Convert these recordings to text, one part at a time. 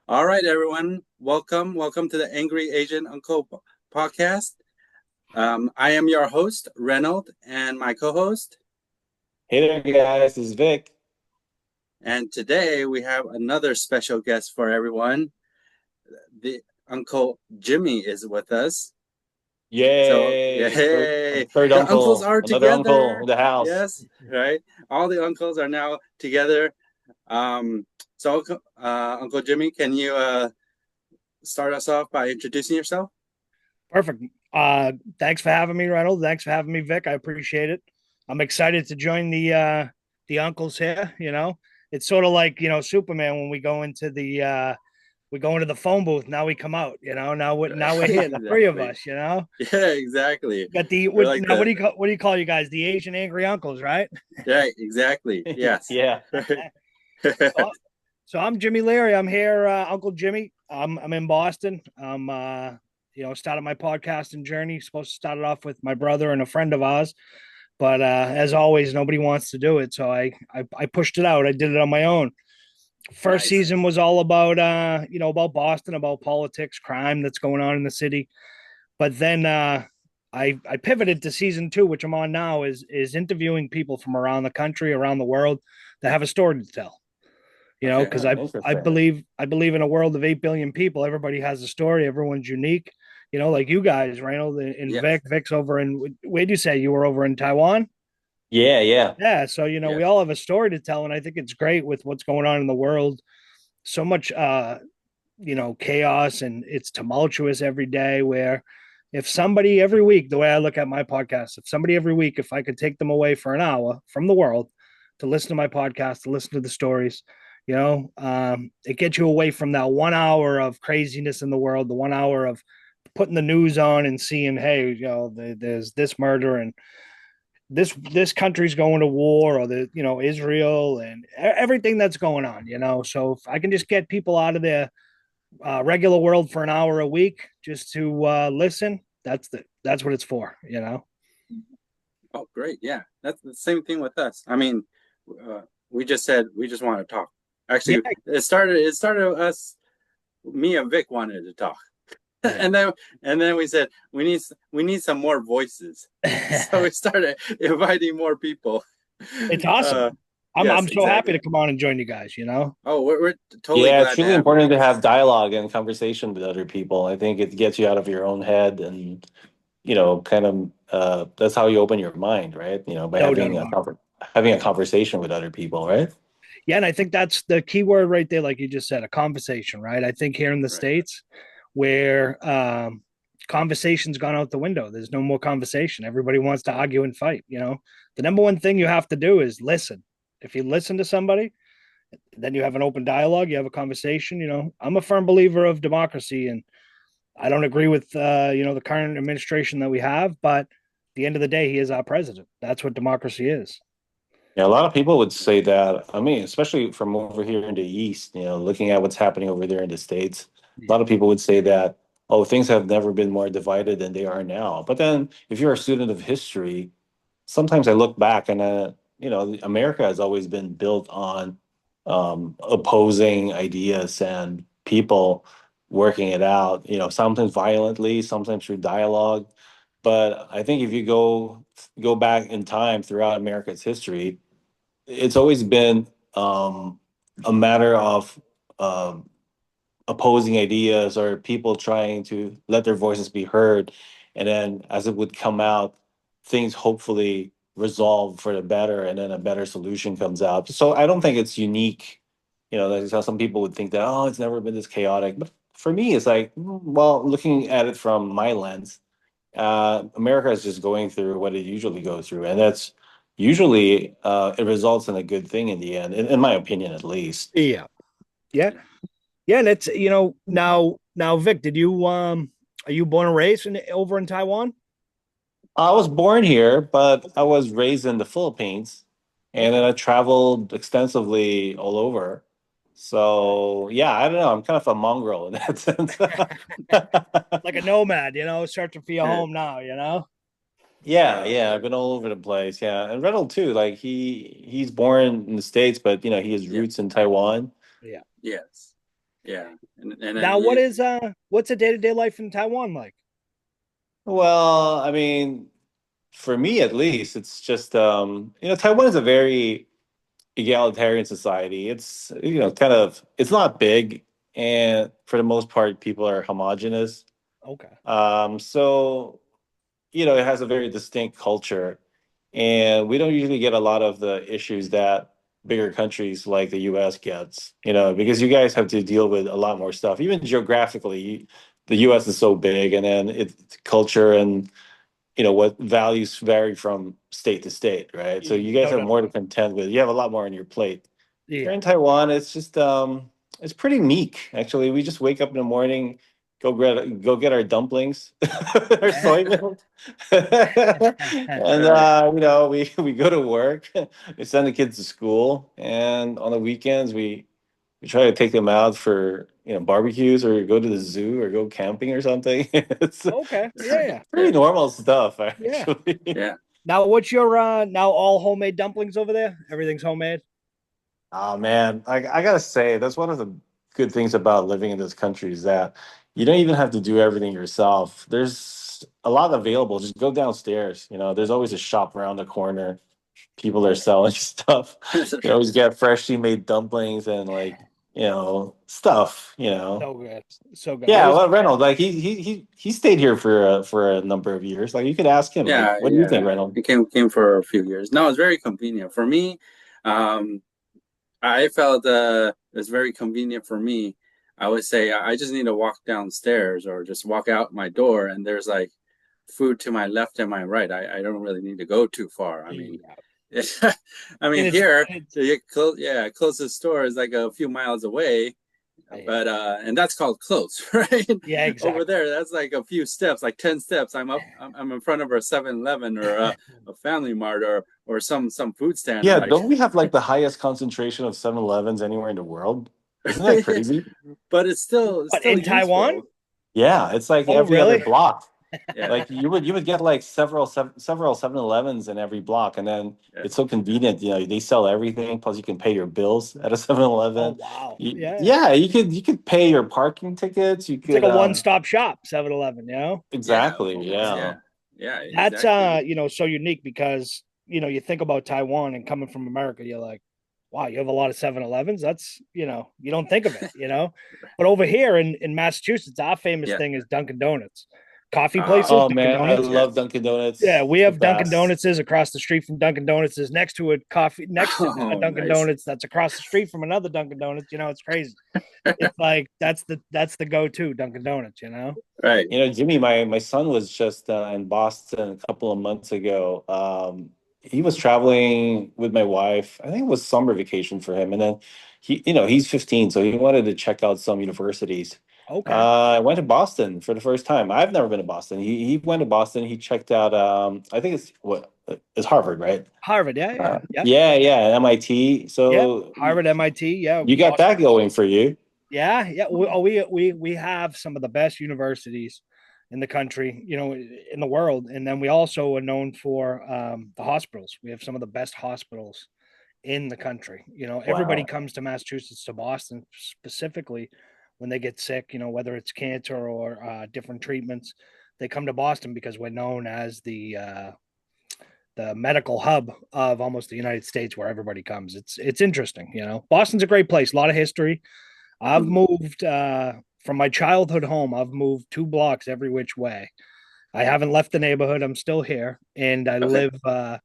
All right, everyone. Welcome to the Angry Asian Uncle podcast. I am your host, Reynold, and my co-host. Hey there, guys. This is Vic. And today we have another special guest for everyone. The Uncle Jimmy is with us. So, Yay! yay! Third The uncles uncle, are another uncle in together. the house. Yes, right. All the uncles are now together. Um, so, Uncle Jimmy, can you start us off by introducing yourself? Perfect. Thanks for having me, Reynold. Thanks for having me, Vic. I appreciate it. I'm excited to join the uncles here. It's sort of like Superman when we go into the phone booth. Now we come out. Now we're here. The three of Exactly. us. Yeah, exactly. Got the We're what, like now. the What do you call you guys? The Asian angry uncles, right? right, exactly. Yes. Yeah. so, so I'm Jimmy Leary. I'm here, Uncle Jimmy. I'm in Boston. I'm started my podcasting journey. Supposed to start it off with my brother and a friend of ours, but as always, nobody wants to do it. So I pushed it out. I did it on my own. First Nice. season was all about about Boston, about politics, crime that's going on in the city. But then I pivoted to season two, which I'm on now, is interviewing people from around the country, around the world that have a story to tell. Okay. Because I Interesting. believe in a world of 8 billion people, everybody has a story, everyone's unique. Like you guys, Reynold and Yes. Vic's over in, where'd you say you were over in Taiwan? Yeah, yeah. Yeah, so Yes. we all have a story to tell, and I think it's great with what's going on in the world. So much chaos, and it's tumultuous every day. Where if somebody every week, the way I look at my podcast, if somebody every week, if I could take them away for an hour from the world to listen to my podcast, to listen to the stories, it gets you away from that 1 hour of craziness in the world, the 1 hour of putting the news on and seeing, hey, there's this murder and this country's going to war, or Israel and everything that's going on. So if I can just get people out of their regular world for an hour a week just to listen, that's what it's for. Oh, great. Yeah. That's the same thing with us. I mean, we just said we just want to talk. Yeah, Actually, it started us, me and Vic wanted to talk. yeah. And then we need some more voices. So we started inviting more people. It's awesome. Uh I'm yes, I'm so happy exactly. to come on and join you guys. Oh, we're totally Yeah, it's glad to really have you important to guys. have dialogue and conversation with other people. I think it gets you out of your own head and, kind of that's how you open your mind, right? By No doubt about it. having a conversation with other people, right? Yeah, and I think that's the key word right there, like you just said, a conversation, right? I think here in the Right. States, where conversation's gone out the window. There's no more conversation. Everybody wants to argue and fight. The number one thing you have to do is listen. If you listen to somebody, then you have an open dialogue, you have a conversation. I'm a firm believer of democracy, and I don't agree with the current administration that we have, but at the end of the day, he is our president. That's what democracy is. Yeah, a lot of people would say that. I mean, especially from over here in the East, looking at what's happening over there in the States, a lot of people would say that, oh, things have never been more divided than they are now. But then if you're a student of history, sometimes I look back and, America has always been built on opposing ideas and people working it out, sometimes violently, sometimes through dialogue. But I think if you go back in time throughout America's history, it's always been a matter of um, opposing ideas or people trying to let their voices be heard. And then as it would come out, things hopefully resolve for the better and then a better solution comes out. So I don't think it's unique. Like how some people would think that, oh, it's never been this chaotic. But for me, it's like, well, looking at it from my lens, America is just going through what it usually goes through, and that's usually it results in a good thing in the end, in my opinion, at least. Yeah, yeah, yeah. And it's now, Vic, did you are you born and raised over in Taiwan? I was born here, but I was raised in the Philippines, and Okay. then I traveled extensively all over. So yeah, I don't know. I'm kind of a mongrel in that sense. Like a nomad, searching for your Yeah. home now. Yeah, I've been all over the place. Yeah, and Reynold too. Like he's born in the States, but he has Yeah. roots in Taiwan. Yeah. Yes. Yeah. And then Now, what's a day to day life in Taiwan like? Well, I mean, for me at least, it's just Taiwan is a very egalitarian society. It's kind of it's not big, and for the most part, people are homogenous. Okay. So it has a very distinct culture, and we don't usually get a lot of the issues that bigger countries like the U.S. gets. Because you guys have to deal with a lot more stuff. Even geographically, the U.S. is so big, and then it's culture and what values vary from state to state, right? So you guys No have doubt. more to contend with. You have a lot more on your plate. Here Yeah. in Taiwan, it's just it's pretty meek. Actually, we just wake up in the morning, go get our dumplings, our soy milk, and Right. we go to work. We send the kids to school, and on the weekends we try to take them out for barbecues or go to the zoo or go camping or something. It's Okay. Yeah. Yeah. pretty normal stuff, Yeah. actually. Yeah. Now, what's your now all homemade dumplings over there? Everything's homemade. Oh man, I gotta say that's one of the good things about living in this country is that you don't even have to do everything yourself. There's a lot available. Just go downstairs. There's always a shop around the corner. People are selling stuff. You always get freshly made dumplings and like stuff. So good. So good. I Yeah, was well, Reynolds, like he stayed here for a number of years. Like you could ask him, like, Yeah, what do you think, yeah. Reynolds? It came for a few years. No, it's very convenient for me. Um, I felt it's very convenient for me. I would say I just need to walk downstairs or just walk out my door, and there's like food to my left and my right. I don't really need to go too far. I mean, yeah. I mean And here it's yeah, closest store is like a few miles away, yeah. but and that's called close, right? Yeah, Over exactly. there, that's like a few steps, like 10 steps. I'm in front of a 7-Eleven or a Family Mart or some food stand. I'm Yeah, like, don't we have like the highest concentration of 7-Elevens anywhere in the world? Isn't that crazy? but it's But still in Taiwan? useful. Yeah, it's like Oh, every other really? block. Yeah, Like you would get like several 7-Elevens in every block, and then yeah. it's so convenient. They sell everything. Plus, you can pay your bills at a 7-Eleven. Oh, wow. Yeah. Yeah, you could pay your parking tickets. You It's like could a one-stop shop, 7-Eleven, you know? Yeah, exactly, yeah. yeah, yeah, That's exactly. so unique because, you think about Taiwan and coming from America, you're like, wow, you have a lot of 7-Elevens. That's, you don't think of it. But over here in Massachusetts, our famous Yeah. thing is Dunkin' Donuts. Coffee places, Oh Oh, Dunkin' man, I Donuts. love yes. Dunkin' Donuts. Yeah, we It's the have Dunkin' best. Donuts across the street from Dunkin' Donuts is next to next to a Oh, Dunkin' nice. Donuts that's across the street from another Dunkin' Donuts. It's crazy. It's like that's the go-to Dunkin' Donuts. Right. Jimmy, my son was just in Boston a couple of months ago. He was traveling with my wife. I think it was summer vacation for him, and then he's 15, so he wanted to check out some universities. Okay. I went to Boston for the first time. I've never been to Boston. He went to Boston. He checked out. I think it's Harvard, right? Harvard, yeah, yeah, yeah. Yeah, MIT. Yeah, So Harvard, MIT, yeah, you got Boston. that going for you. Yeah, yeah. We have some of the best universities in the country, in the world, and then we also are known for the hospitals. We have some of the best hospitals in the country. Everybody Wow. comes to Massachusetts, to Boston specifically when they get sick. Whether it's cancer or different treatments, they come to Boston because we're known as the medical hub of almost the United States, where everybody comes. It's interesting. Boston's a great place, a lot of history. I've Mhm. moved from my childhood home. I've moved 2 blocks every which way. I haven't left the neighborhood. I'm still here, and I Okay. live.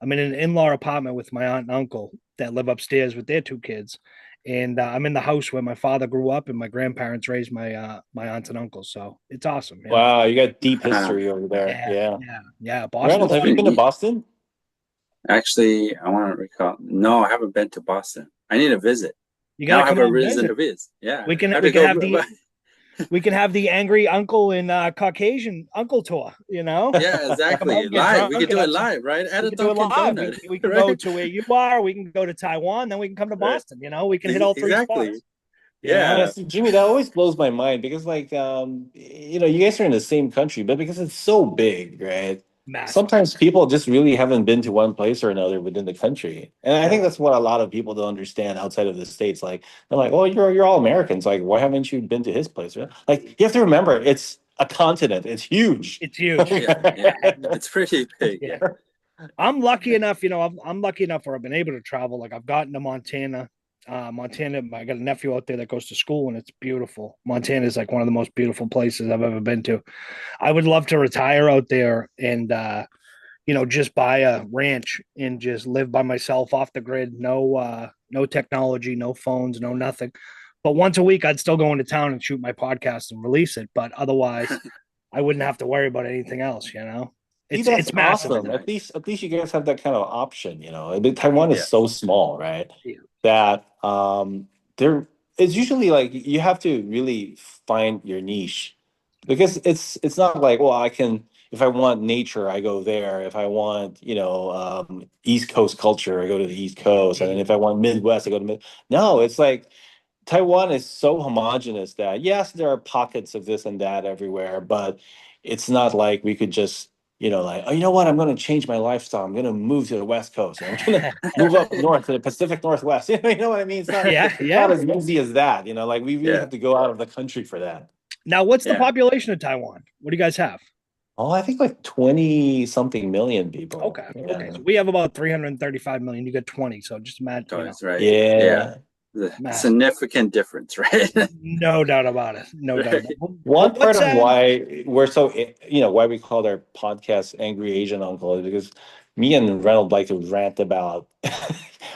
I'm in an in-law apartment with my aunt and uncle that live upstairs with their 2 kids, and I'm in the house where my father grew up and my grandparents raised my aunts and uncles. So it's awesome. Wow, you got deep history over there. Yeah, Yeah. yeah, yeah. Boston's Reynolds, have you fun. been to Boston? Actually, I want to recall. No, I haven't been to Boston. I need to visit. You got Now to I have come a out and reason visit. to visit. Yeah, We can I have we to can go. have the we can have the angry uncle and Caucasian uncle tour. Yeah, Come out exactly. and get Live. We drunk could and do it have some. live, right? At We a can do it Dunkin' live. Donut, We can go right? to where you are. We can go to Taiwan. Then we can come to Right. Boston. We can hit all 3 spots. Exactly. You know. Yeah, Yeah. see, Jimmy, that always blows my mind because, like, you guys are in the same country, but because it's so big, right? Massive. sometimes people just really haven't been to one place or another within the country, and I think that's what a lot of people don't understand outside of the states. Like they're like, "Oh, you're all Americans. Like, why haven't you been to his place?" Right? Like you have to remember, it's a continent. It's huge. It's huge. Yeah, yeah. It's pretty big. Yeah. Yeah. I'm lucky enough, I'm lucky enough where I've been able to travel. Like I've gotten to Montana. Montana, I got a nephew out there that goes to school and it's beautiful. Montana is like one of the most beautiful places I've ever been to. I would love to retire out there and just buy a ranch and just live by myself off the grid. No technology, no phones, no nothing. But once a week I'd still go into town and shoot my podcast and release it. But otherwise I wouldn't have to worry about anything else. See, It's that's it's massive. awesome. At least you guys have that kind of option. I mean, Taiwan is so Yes. small, right? Yeah. That there it's usually like you have to really find your niche because it's not like, well, I can, if I want nature, I go there. If I want, East Coast culture, I go to the East Coast, and then if I want Midwest, I go to Mid. No, it's like Taiwan is so homogenous that yes, there are pockets of this and that everywhere, but it's not like we could just, like, oh, you know what? I'm going to change my lifestyle. I'm going to move to the West Coast. I'm going to move up north to the Pacific Northwest. You know what I mean? Yeah, It's not yeah. as easy as that. Like we really Yeah. have to go out of the country for that. Now, what's the Yeah. population of Taiwan? What do you guys have? Oh, I think like 20 something million people. Okay. Yeah. Okay. So we have about 335 million. You got 20. So just imagine, Oh, that's right. Yeah. Yeah. The massive. significant difference, right? No doubt about it. No doubt Right. about it. One part What's of why we're so, why we called our podcast Angry Asian Uncle is because me and Reynold like to rant about.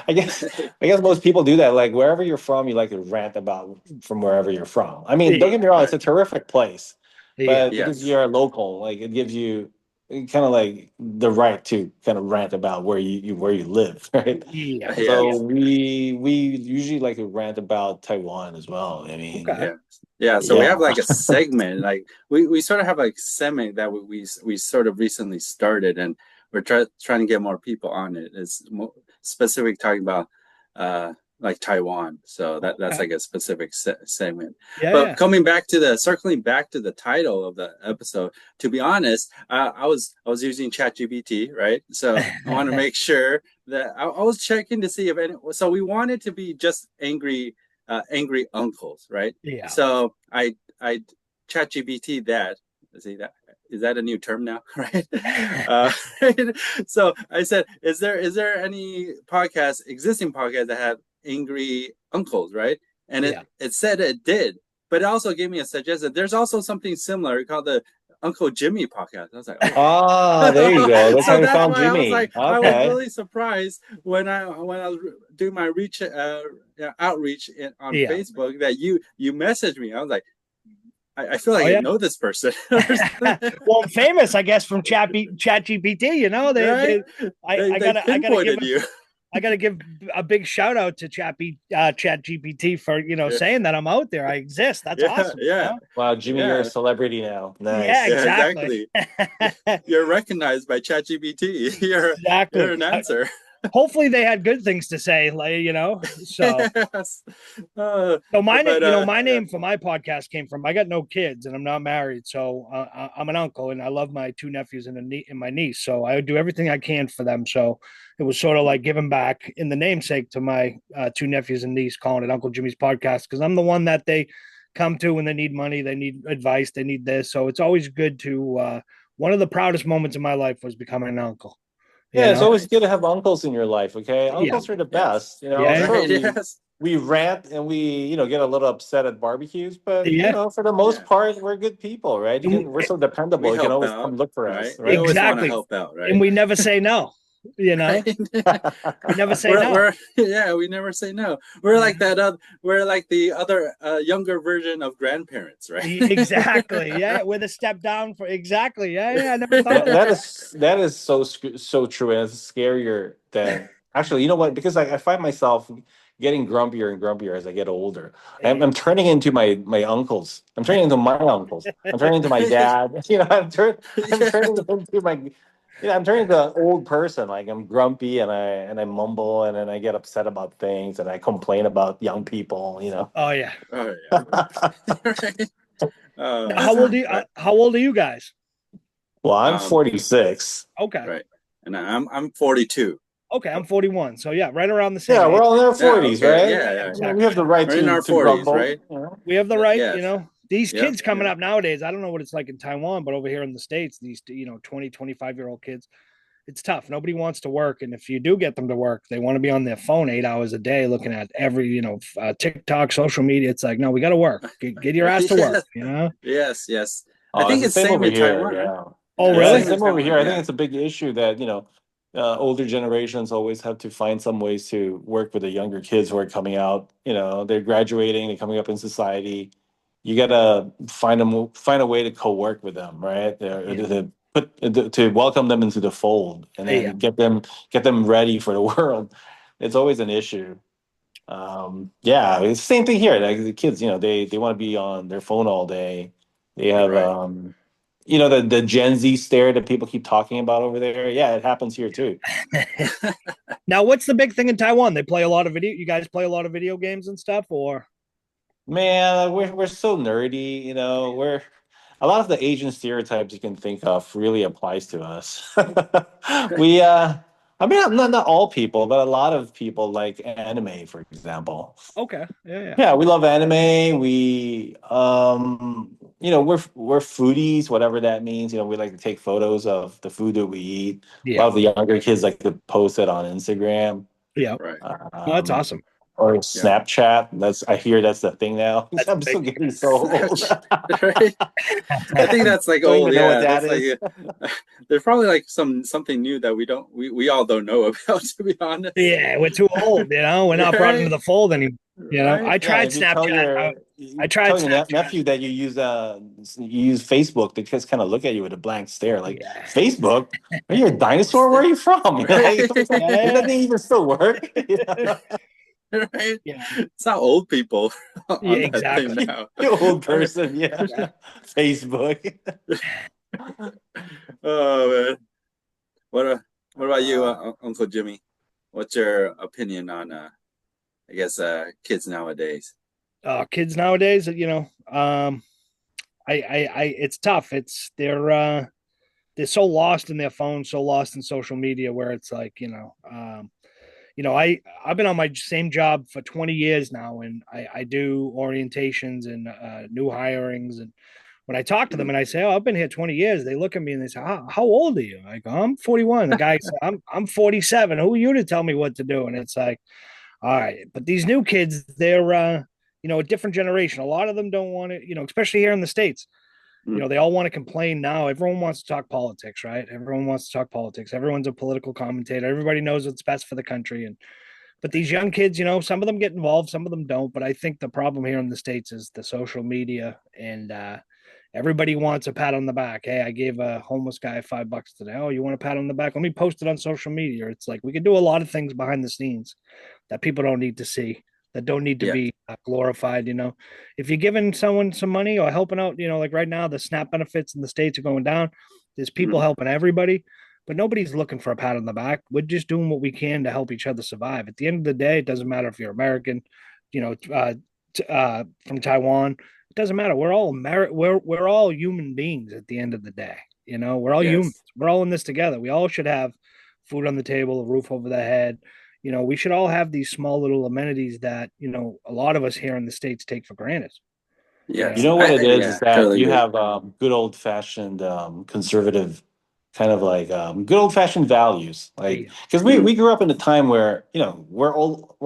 I guess, I guess most people do that. Like wherever you're from, you like to rant about from wherever you're from. I mean, don't get me wrong, it's a terrific place, Yeah. but because Yes. you're a local, like it gives you kind of like the right to kind of rant about where you live, right? Yeah. So Yes. we usually like to rant about Taiwan as well. I mean, Okay. Yeah. Yeah. So we yeah. have like a segment, like we sort of have like segment that we sort of recently started, and we're trying to get more people on it. It's more specific talking about like Taiwan. So that's Okay. like a specific segment. Yeah. But circling back to the title of the episode, to be honest, I was using ChatGPT, right? So I want to make sure that I was checking to see if any. So we want it to be just angry uncles, right? Yeah. So I ChatGPT that. See that, is that a new term now, right? Uh, so I said, is there any existing podcast that have angry uncles, right? And Yeah. it said it did, but it also gave me a suggestion. There's also something similar called the Uncle Jimmy podcast. I was like, oh. Ah, there you go. That's how So you that's found why I was Jimmy. like, I was Okay. really surprised when I was doing my outreach on Yeah. Facebook that you messaged me. I was like, I feel like Oh, I yeah. know this person. Well, I'm famous, I guess, from ChatGPT. Right? I They gotta pinpointed you. give a big shout out to ChatGPT for Yeah, saying that I'm out there. I exist. That's yeah, awesome. yeah, Wow, Jimmy, you're a yeah, celebrity now. Yeah, Nice. yeah, exactly. exactly. You're recognized by ChatGPT. You're Exactly. an answer. Hopefully they had good things to say, so Yes. Uh, my name, but my yeah, name for my podcast came from, I got no kids and I'm not married, so I'm an uncle and I love my two nephews and my niece, so I do everything I can for them. So it was sort of like giving back in the namesake to my two nephews and niece, calling it Uncle Jimmy's podcast, because I'm the one that they come to when they need money, they need advice, they need this. So it's always good to one of the proudest moments of my life was becoming an uncle. Yeah, it's always nice. good to have uncles in your life, okay? Yeah. Uncles are the Yes. best. Yeah. Sure, Right. we Yes. we rant and we, get a little upset at barbecues, but Yeah. for the most Yeah. part, we're good people, right? We're so dependable. We You can help always come out, look for right? us, We right? always want to Exactly. help out, And right? we never say no. Right. We never say no. We never say no. We're like that. We're like the other younger version of grandparents, right? Exactly. Yeah, we're the step down for exactly. Yeah. I never thought That, of that that. is so true, and it's scarier than actually. You know what? Because I find myself getting grumpier and grumpier as I get older. I'm turning into my uncles. I'm turning into my uncles. I'm turning into my dad. I'm turning into my. I'm turning into an old person. Like I'm grumpy and I mumble and then I get upset about things and I complain about young people. Oh yeah. Oh yeah. Right. Now, how old are you? Right. How old are you guys? Well, I'm Um, 46. Okay. right, and I'm 42. Okay, I'm 41. So yeah, right around the same Yeah, we're age. all in our Yeah, 40s, okay, right? yeah, Yeah, yeah. We exactly. have the right We're in our to 40s, grumble. right? You know? We have the right, Yes. these Yep. kids coming Yep. up nowadays. I don't know what it's like in Taiwan, but over here in the States, these, 20, 25-year-old kids, it's tough. Nobody wants to work. And if you do get them to work, they want to be on their phone 8 hours a day looking at every, TikTok, social media. It's like, no, we got to work. Get your ass to work, Yes. Yes. Yes. I Oh, it's think the it's same same over in here. Taiwan, right? Yeah. Oh, Yeah, Yeah, really? same in same over here. Taiwan. I think Yeah. it's a big issue that, older generations always have to find some ways to work with the younger kids who are coming out. They're graduating, they're coming up in society. You gotta find a way to co-work with them, right? Yeah. To welcome them into the fold and Yeah. then get them ready for the world. It's always an issue. Yeah, it's the same thing here. Like the kids, they want to be on their phone all day. They have Right. the Gen Z stare that people keep talking about over there. Yeah, it happens here too. Now, what's the big thing in Taiwan? They play a lot of video. You guys play a lot of video games and stuff, or Man, we're so nerdy, we're a lot of the Asian stereotypes you can think of really applies to us. We I mean not all people, but a lot of people like anime, for example. okay, yeah, yeah, Yeah, we love anime. We're foodies, whatever that means. We like to take photos of the food that we eat. A yeah, lot of the younger kids like to post it on Instagram. yeah. Right. Well, that's Um, awesome. or Yeah. Snapchat. I hear that's the thing now. That's I'm big. still getting so old. Right. I think that's like Don't old. even know what Yeah, that that's like is. there's probably like something new that we all don't know about. To be honest, Yeah, we're too old. We're not brought into right, the fold anymore. right, I Yeah, tried if you tell Snapchat. your I you tried tell your Snapchat. nephew that you use Facebook, they just kind of look at you with a blank stare, like Yeah, Facebook. Are you a dinosaur? Where are you from? Like, does that yeah, thing even still work? right. yeah, It's not old people yeah. on that thing Exactly. now. You old person, yeah. Yeah. Facebook. Oh man, what what about you, Uh, Uncle Jimmy? What's your opinion on I guess kids nowadays? Kids nowadays, it's tough. They're so lost in their phones, so lost in social media, where it's like, I've been on my same job for 20 years now, and I do orientations and new hirings. And when I talk to them Mm, and I say, "Oh, I've been here 20 years," they look at me and they say, "How old are you?" I go, "I'm 41." The guy said, "I'm 47. Who are you to tell me what to do?" And it's like, all right, but these new kids, they're a different generation. A lot of them don't want to, especially here in the States. mm, They all want to complain now. Everyone wants to talk politics, right? Everyone wants to talk politics. Everyone's a political commentator. Everybody knows what's best for the country. And but these young kids, some of them get involved, some of them don't. But I think the problem here in the States is the social media, and everybody wants a pat on the back. Hey, I gave a homeless guy $5 today. Oh, you want a pat on the back? Let me post it on social media. It's like we can do a lot of things behind the scenes that people don't need to see, that don't need to yeah. be glorified. If you're giving someone some money or helping out, like right now, the SNAP benefits in the States are going down. There's people Mm, helping everybody, but nobody's looking for a pat on the back. We're just doing what we can to help each other survive. At the end of the day, it doesn't matter if you're American, you know, uh, from Taiwan. It doesn't matter. We're all human beings at the end of the day. We're all humans. yes. We're all in this together. We all should have food on the table, a roof over the head. We should all have these small little amenities that, a lot of us here in the States take for granted. You You Yes. know, know what it is? Yeah. Is that Totally you agree. have good old fashioned conservative kind of like good old fashioned values, like yeah, because we Mm, we grew up in a time where we're all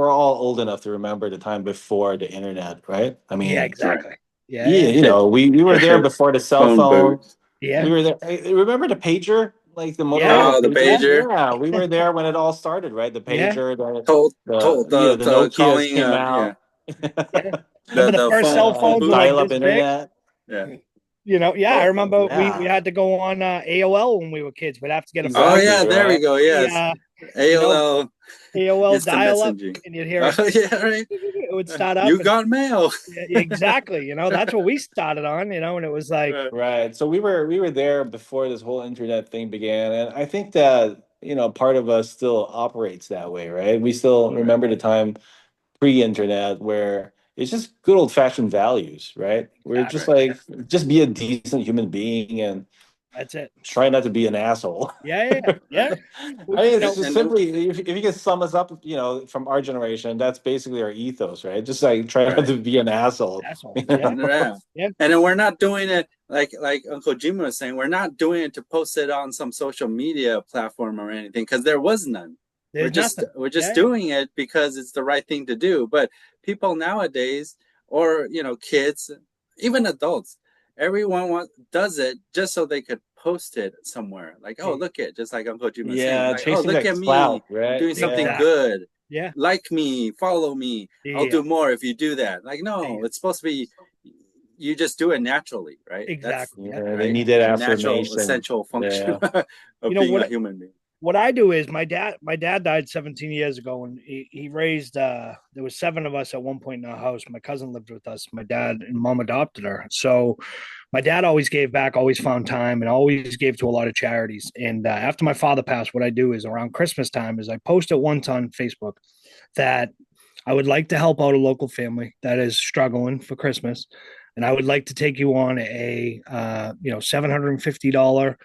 old enough to remember the time before the internet, right? I yeah, mean, right. exactly. Yeah, yeah, yeah, we were there before the cell Phone phone. booths. yeah, We were there. Hey, remember the pager, like the yeah, Motorola Oh, the pager? yeah, pager. Yeah, we were there when it all started, right? The yeah, pager, Told the the the Nokia's calling. came Yeah. out. yeah. Remember the The first cell phones were like Dial-up this big? internet. yeah. Yeah, I Oh, remember we Yeah, had to go on AOL when we were kids. We'd have to get a oh fax yeah. exactly, There we right? go. the Yes. you know AOL AOL instant dial up, messaging. and you'd hear Oh it. yeah. Right. It would start up, You and got mail. yeah, exactly. That's what we started on. And it was like, Right. So we were there before this whole internet thing began, and I think that part of us still operates that way, right? We still Right. remember the time pre-internet where it's just good old-fashioned values, right? We're just exactly. Right. like just be a decent human being and That's it. Try not to be an asshole. Yeah. I mean, it's just And then, simply if you can sum us up, from our generation, that's basically our ethos, right? Just like try not right. to be an asshole. Asshole. Yeah. Yeah. Yeah. And then we're not doing it like Uncle Jimmy was saying, we're not doing it to post it on some social media platform or anything, because there was none. There's nothing. We're just Yeah. doing it because it's the right thing to do. But people nowadays, or kids, even adults, everyone does it just so they could post it somewhere. Like, oh, Yeah. look at, just like Uncle Jim was saying, Yeah, like, oh, chasing look that at me, clout, I'm right? doing something Yeah. Exactly. good. Yeah. Like me, follow me. I'll Yeah. do more if you do that. Like, no, Yeah. it's supposed to be, you just do it naturally, right? That's Exactly. Yeah. Yeah, they right, need that a natural, affirmation. essential function Yeah. of being a What human being. what I do is my dad died 17 years ago, and he raised there was 7 of us at one point in our house. My cousin lived with us. My dad and mom adopted her. So my dad always gave back, always found time, and always gave to a lot of charities. And after my father passed, what I do is around Christmas time is I post it once on Facebook that I would like to help out a local family that is struggling for Christmas, and I would like to take you on a $750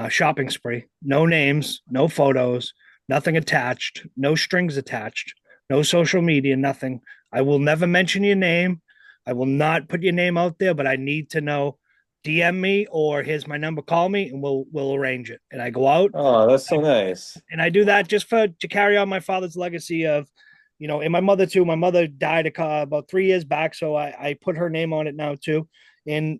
shopping spree. No names, no photos, nothing attached, no strings attached, no social media, nothing. I will never mention your name. I will not put your name out there, but I need to know. DM me, or here's my number. Call me, and we'll arrange it. And I go out, Oh, that's so nice. and I do that just to carry on my father's legacy of, and my mother too. My mother died about 3 years back, so I put her name on it now too. And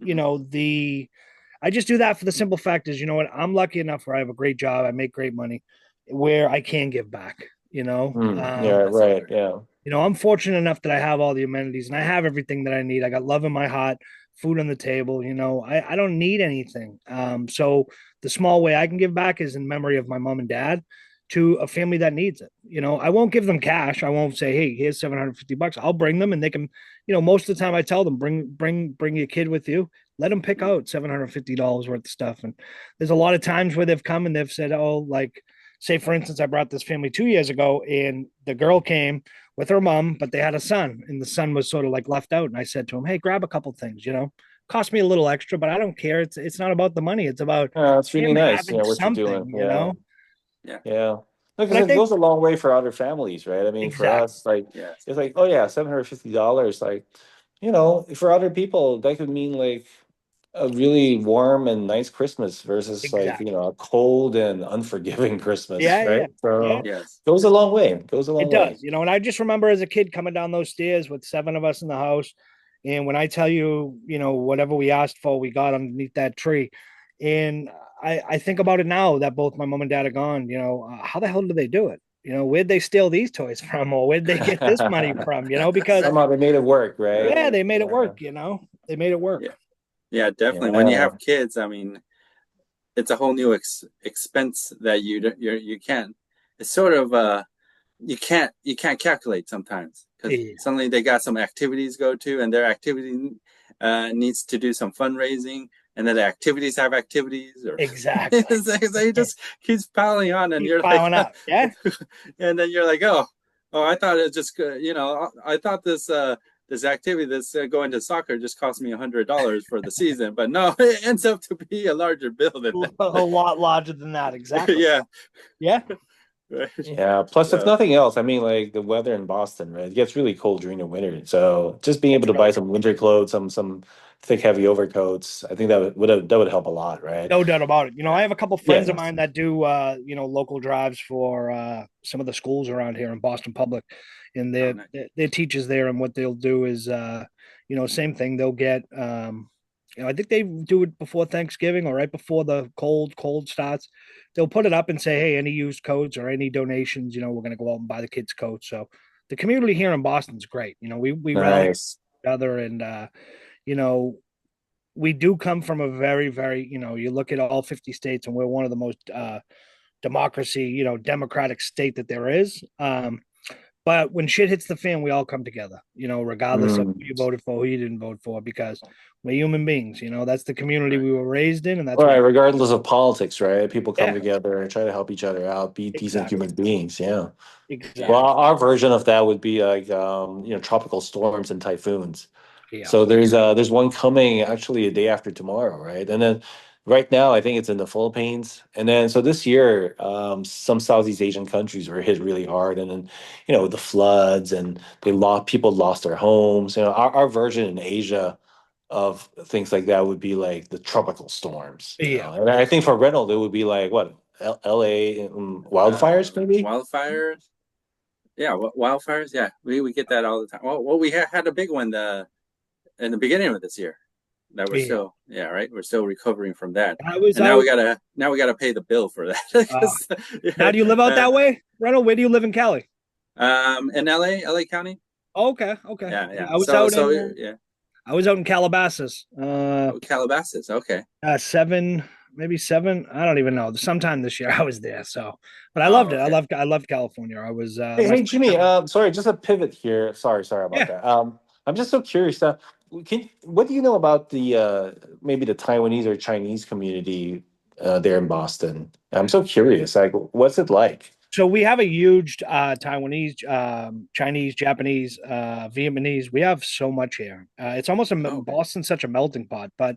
I just do that for the simple fact is, what, I'm lucky enough where I have a great job, I make great money, where I can give back. Yeah, right. Yeah. I'm fortunate enough that I have all the amenities and I have everything that I need. I got love in my heart, food on the table. I don't need anything. So the small way I can give back is in memory of my mom and dad to a family that needs it. I won't give them cash. I won't say, hey, here's $750. I'll bring them, and they can, most of the time I tell them, bring your kid with you. Let them pick out $750 worth of stuff. And there's a lot of times where they've come and they've said, oh, like, say for instance, I brought this family 2 years ago, and the girl came with her mom, but they had a son, and the son was sort of like left out. And I said to him, hey, grab a couple things, cost me a little extra, but I don't care. It's not about the money. It's about It's really him nice, having what you're doing. Yeah. something. Yeah. Yeah. But Because I it think goes a long way for other families, right? I mean, for exactly, us, like, Yes. it's like, oh yeah, $750. Like, for other people, that could mean like a really warm and nice Christmas versus like, exactly. a cold and unforgiving Christmas, Yeah. right? Yeah. So Yes. goes a long way. Goes a long It way. does, and I just remember as a kid coming down those stairs with 7 of us in the house. And when I tell you, whatever we asked for, we got underneath that tree. And I think about it now that both my mom and dad are gone. How the hell did they do it? Where'd they steal these toys from, or where'd they get this money from? Because Right. Somehow they made it work, right? yeah, they made it Yeah. work. They made it work. Yeah. Yeah, definitely. When you Yeah. have kids, I mean, it's a whole new expense that you can't. It's sort of you can't calculate sometimes, because Yeah, suddenly they got some activities to go to, and their activity needs to do some fundraising, and then the activities have activities, or exactly. it just keeps piling on, and Keep you're like, piling up. Yeah, and then you're like, oh, I thought it just, I thought this activity that's going to soccer just cost me $100 for the season, but no, it ends up to be a larger bill than a that. lot larger than that. Exactly. Yeah, Yeah, right. Yeah. Plus, if So nothing else, I mean, like the weather in Boston, right? It gets really cold during the winter. So just being able it's to buy really some winter clothes, some thick, heavy overcoats, I think that would help a lot, right? no doubt about it. I have a couple friends of Yeah. mine that do local drives for some of the schools around here in Boston Public, and oh, they're nice. they're teachers there. And what they'll do is same thing. They'll get I think they do it before Thanksgiving or right before the cold starts. They'll put it up and say, hey, any used coats or any donations, we're going to go out and buy the kids coats. So the community here in Boston's great. We rally Nice. together, and you know we do come from a very, very, you look at all 50 states, and we're one of the most democracy, democratic state that there is. But when shit hits the fan, we all come together, regardless of who Mm. you voted for, who you didn't vote for, because we're human beings. That's the community Right. we were raised in, and that's All right, what. regardless of politics, right? People come Yeah, together and try to help each other out, be decent exactly, human beings. Yeah. Well, Yeah. exactly. our version of that would be like tropical storms and typhoons. Yeah, So there's one coming actually a day after tomorrow, right? And then Right now, I think it's in the Philippines, and then so this year, some Southeast Asian countries were hit really hard, and then the floods, and people lost their homes. Our version in Asia of things like that would be like the tropical storms. Yeah. And I think for Reynold, it would be like what L.A. Wildfires maybe. Wildfires. Yeah, wildfires. Yeah, we get that all the time. Well, we had a big one in the beginning of this year that we're Yeah. still, yeah, right. We're still recovering from that, I was and out. now we gotta pay the bill for that. Uh, 'Cause, Now, yeah, do you live out that way, Reynold? Where do you live in Cali? in LA County. Oh, okay, okay. Yeah, Yeah, yeah. So yeah. I was out in Calabasas. Oh, Calabasas. Okay. 7, maybe 7. I don't even know. Sometime this year I was there. So, but I loved Oh, it. okay. I loved California. I was Hey, Jimmy. Sorry, just a pivot here. Sorry about yeah. that. I'm just so curious. What do you know about the maybe the Taiwanese or Chinese community there in Boston? I'm so curious. Like, what's it like? So we have a huge Taiwanese, Chinese, Japanese, Vietnamese. We have so much here. It's almost Oh, okay. Boston's such a melting pot, but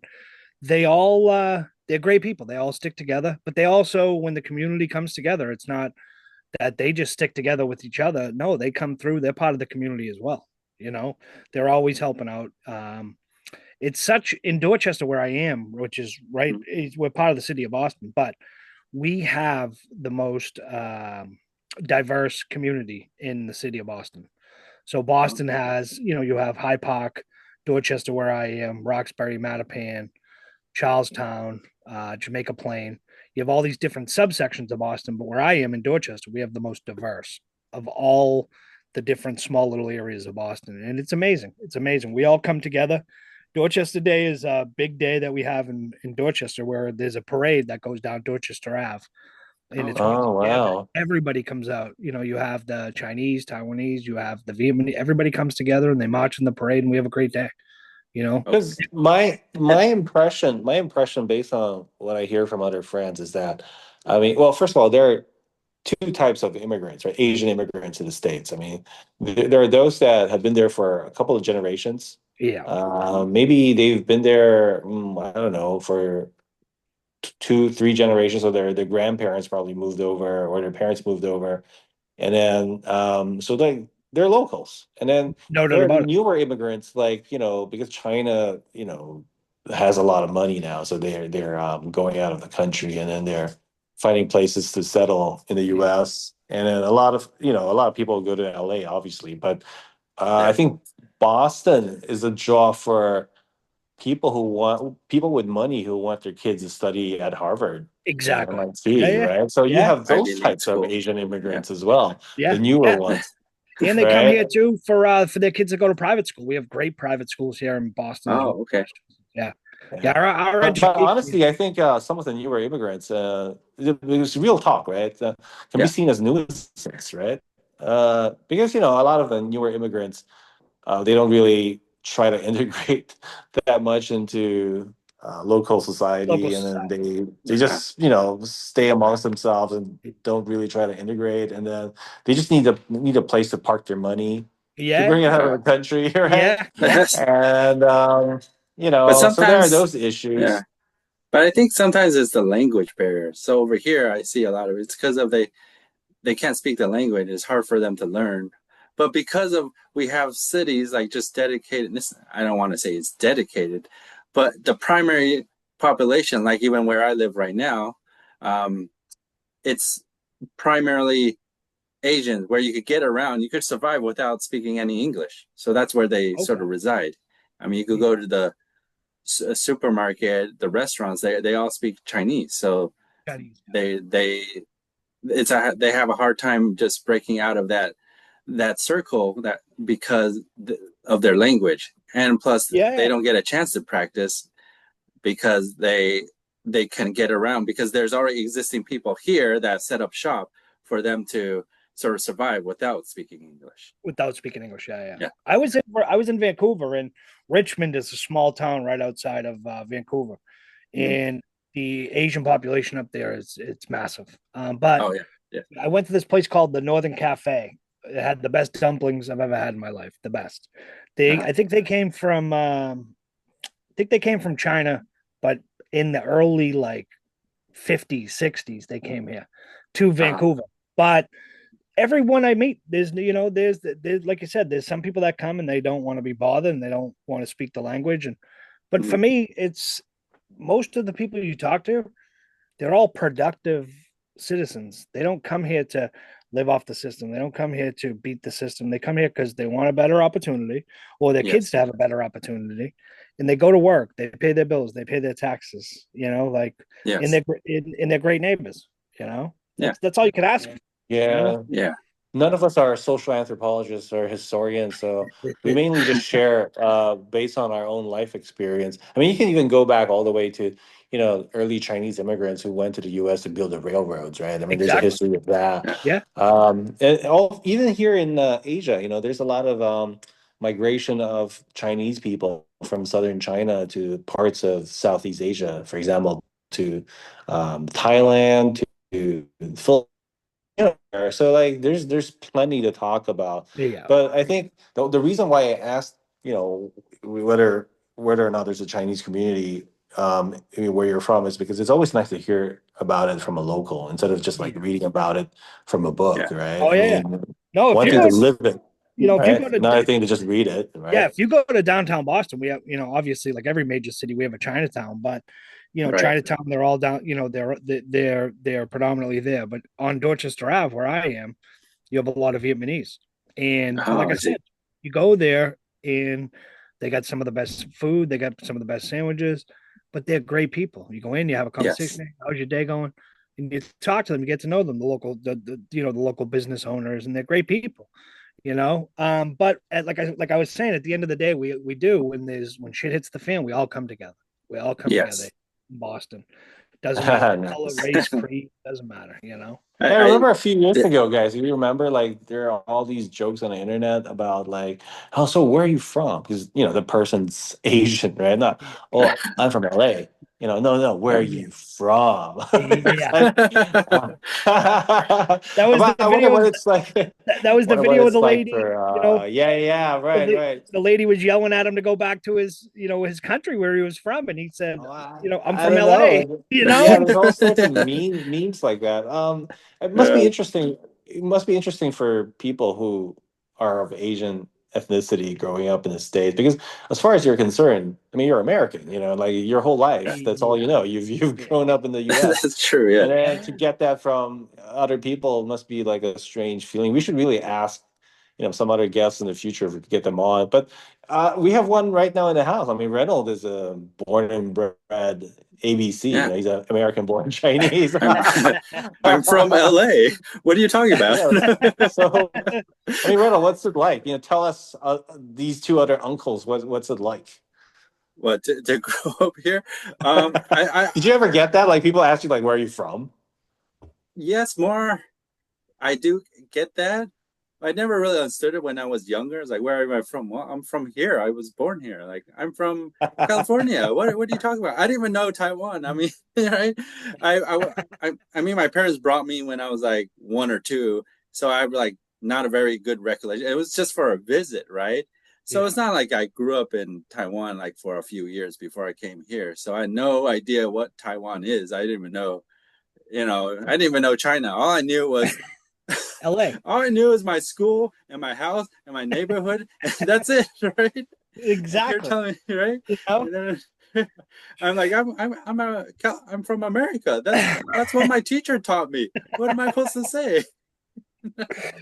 they're great people. They all stick together, but they also, when the community comes together, it's not that they just stick together with each other. No, they come through. They're part of the community as well. They're always helping out. It's such in Dorchester where I am, which is right. Mhm. We're part of the city of Boston, but we have the most diverse community in the city of Boston. So Boston Okay. has, you have High Park, Dorchester, where I am, Roxbury, Mattapan, Charlestown, Jamaica Plain. You have all these different subsections of Boston, but where I am in Dorchester, we have the most diverse of all the different small little areas of Boston. And it's amazing. It's amazing. We all come together. Dorchester Day is a big day that we have in Dorchester where there's a parade that goes down Dorchester Ave. And Oh, it's okay. Oh, wow. everybody comes out. You have the Chinese, Taiwanese, you have the Vietnamese, everybody comes together and they march in the parade and we have a great day, you know? Okay. Because my impression based on what I hear from other friends is that, I mean, well, first of all, there are two types of immigrants, right? Asian immigrants to the States. I mean, there are those that have been there for a couple of generations. Yeah. Maybe they've been there, I don't know, for two, three generations. So their grandparents probably moved over, or their parents moved over, and then so they're locals. And then No doubt there are the about it. newer immigrants, like because China, has a lot of money now, so they're going out of the country, and then they're finding places to settle in the U.S. And then a lot of people go to L.A. obviously, but I Yeah. think Boston is a draw for people with money who want their kids to study at Harvard and Exactly. Yeah, MIT, yeah. right? So you Yeah. have Ivy those League types of school. Asian Yeah. immigrants as well, the Yeah. newer Yeah. ones, And they come right? here too for their kids to go to private school. We have great private schools here in Boston as well. Oh, okay. Yeah. Yeah. Yeah. Our But education. honestly, I think some of the newer immigrants, it was real talk, right? Can be Yeah. seen as nuisance, right? Because a lot of the newer immigrants, they don't really try to integrate that much into local Local society, and then society. they Uh-huh. just stay amongst themselves and don't really try to integrate, and then they just need a place to park their money to Yeah. bring it out of Yeah. the country, right? Yeah. Yeah. And But so there are sometimes, those yeah. issues. But I think sometimes it's the language barrier. So over here, I see a lot of it's because of they can't speak the language. It's hard for them to learn. But because of we have cities like just dedicated. This I don't want to say it's dedicated, but the primary population, like even where I live right now, um, it's primarily Asians where you could get around. You could survive without speaking any English. So that's where they sort Okay. of reside. I mean, you could Yeah. go to the supermarket, the restaurants. They all speak Chinese. So Chinese. they they have a hard time just breaking out of that circle that because of their language, and plus they Yeah. don't get a chance to practice because they can get around because there's already existing people here that set up shop for them to sort of survive without speaking English. Without speaking English. Yeah. Yeah. Yeah. I was in Vancouver, and Richmond is a small town right outside of Vancouver, Mhm. and the Asian population up there is it's massive. But Oh yeah, yeah. I went to this place called the Northern Cafe. It had the best dumplings I've ever had in my life. The best. Uh-huh. I think they came from China, but in the early like 50s, 60s. They came here to Uh-huh. Vancouver, but everyone I meet, there's like you said, there's some people that come and they don't want to be bothered and they don't want to speak the language. But for Mhm. me, it's most of the people you talk to, they're all productive citizens. They don't come here to live off the system. They don't come here to beat the system. They come here because they want a better opportunity or their kids Yes. to have a better opportunity. And they go to work, they pay their bills, they pay their taxes, like and Yes. they're great neighbors, Yeah. That's all you can ask, Yeah. Yeah. None of us are social anthropologists or historians, so we mainly just share based on our own life experience. I mean, you can even go back all the way to, early Chinese immigrants who went to the U.S. to build the railroads, right? I mean, there's a Exactly. history of that. Yeah. Yeah. And all, even here in Asia, there's a lot of migration of Chinese people from southern China to parts of Southeast Asia, for example, to Thailand, to Philippines. So like there's plenty to talk about. Yeah. But I think the reason why I asked, whether or not there's a Chinese community I mean, where you're from is because it's always nice to hear about it from a local instead of just like Yeah. reading about it from a book, Yeah. right? Oh I yeah, yeah. mean, No, if one you thing go to live it, if you go right? to Another thing to just read it, yeah, right? if you go to downtown Boston, we have, obviously like every major city, we have a Chinatown, but Right. Chinatown, they're all down, they're predominantly there. But on Dorchester Ave, where I am, you have a lot of Vietnamese. But Oh, like I I see. said, you go there and they got some of the best food, they got some of the best sandwiches, but they're great people. You go in, you have a Yes. conversation, "Hey, how's your day going?" And you talk to them, you get to know them, the local business owners, and they're great people. But like I was saying, at the end of the day, we do when shit hits the fan, we all come together. We all come together Yes. in Boston. Doesn't matter color, Nice. race, creed, doesn't matter. I I remember a few years the, ago, guys. You remember, like, there are all these jokes on the internet about, like, oh, so where are you from? Because the person's Asian, right? Not, oh, I'm from LA. No, no, where are Yeah, you from? It's yeah. like, uh, That was the I wonder video. what it's like. That was the Wonder what video of it's the like lady. for, yeah, yeah, right, The, right. the lady was yelling at him to go back to his country where he was from, and he said, Oh, "I'm I from don't LA." know. You Yeah, know, there's all sorts of memes like that. It must be uh, interesting. It must be interesting for people who are of Asian ethnicity growing up in the States, because as far as you're concerned, I mean, you're American. Like your whole life, that's all you yeah, know. You've yeah, grown up in the U.S. that's true. Yeah. And then to get that from other people must be like a strange feeling. We should really ask, some other guests in the future if we could get them on. But we have one right now in the house. I mean, Reynold is a born and bred ABC. Yeah. He's an American born Chinese. I'm I'm from LA. What are you talking about? Yeah. So, I mean, Reynold, what's it like? Tell us these two other uncles. What's it like? What to grow up here? I Did you ever get that? Like people ask you, like, where are you from? yes, more. I do get that. I never really understood it when I was younger. It's like, where am I from? Well, I'm from here. I was born here. Like, I'm from California. What are you talking about? I didn't even know Taiwan. I mean, right? I mean, my parents brought me when I was like one or two, so I have like not a very good recollection. It was just for a visit, right? So yeah. it's not like I grew up in Taiwan like for a few years before I came here. So I had no idea what Taiwan is. I didn't even know, I didn't even know China. LA, All I knew is my school and my house and my neighborhood, and that's it, right? And you're exactly. telling me, right? You know, And then I'm like, I'm from America. That's what my teacher taught me. What am I supposed to say?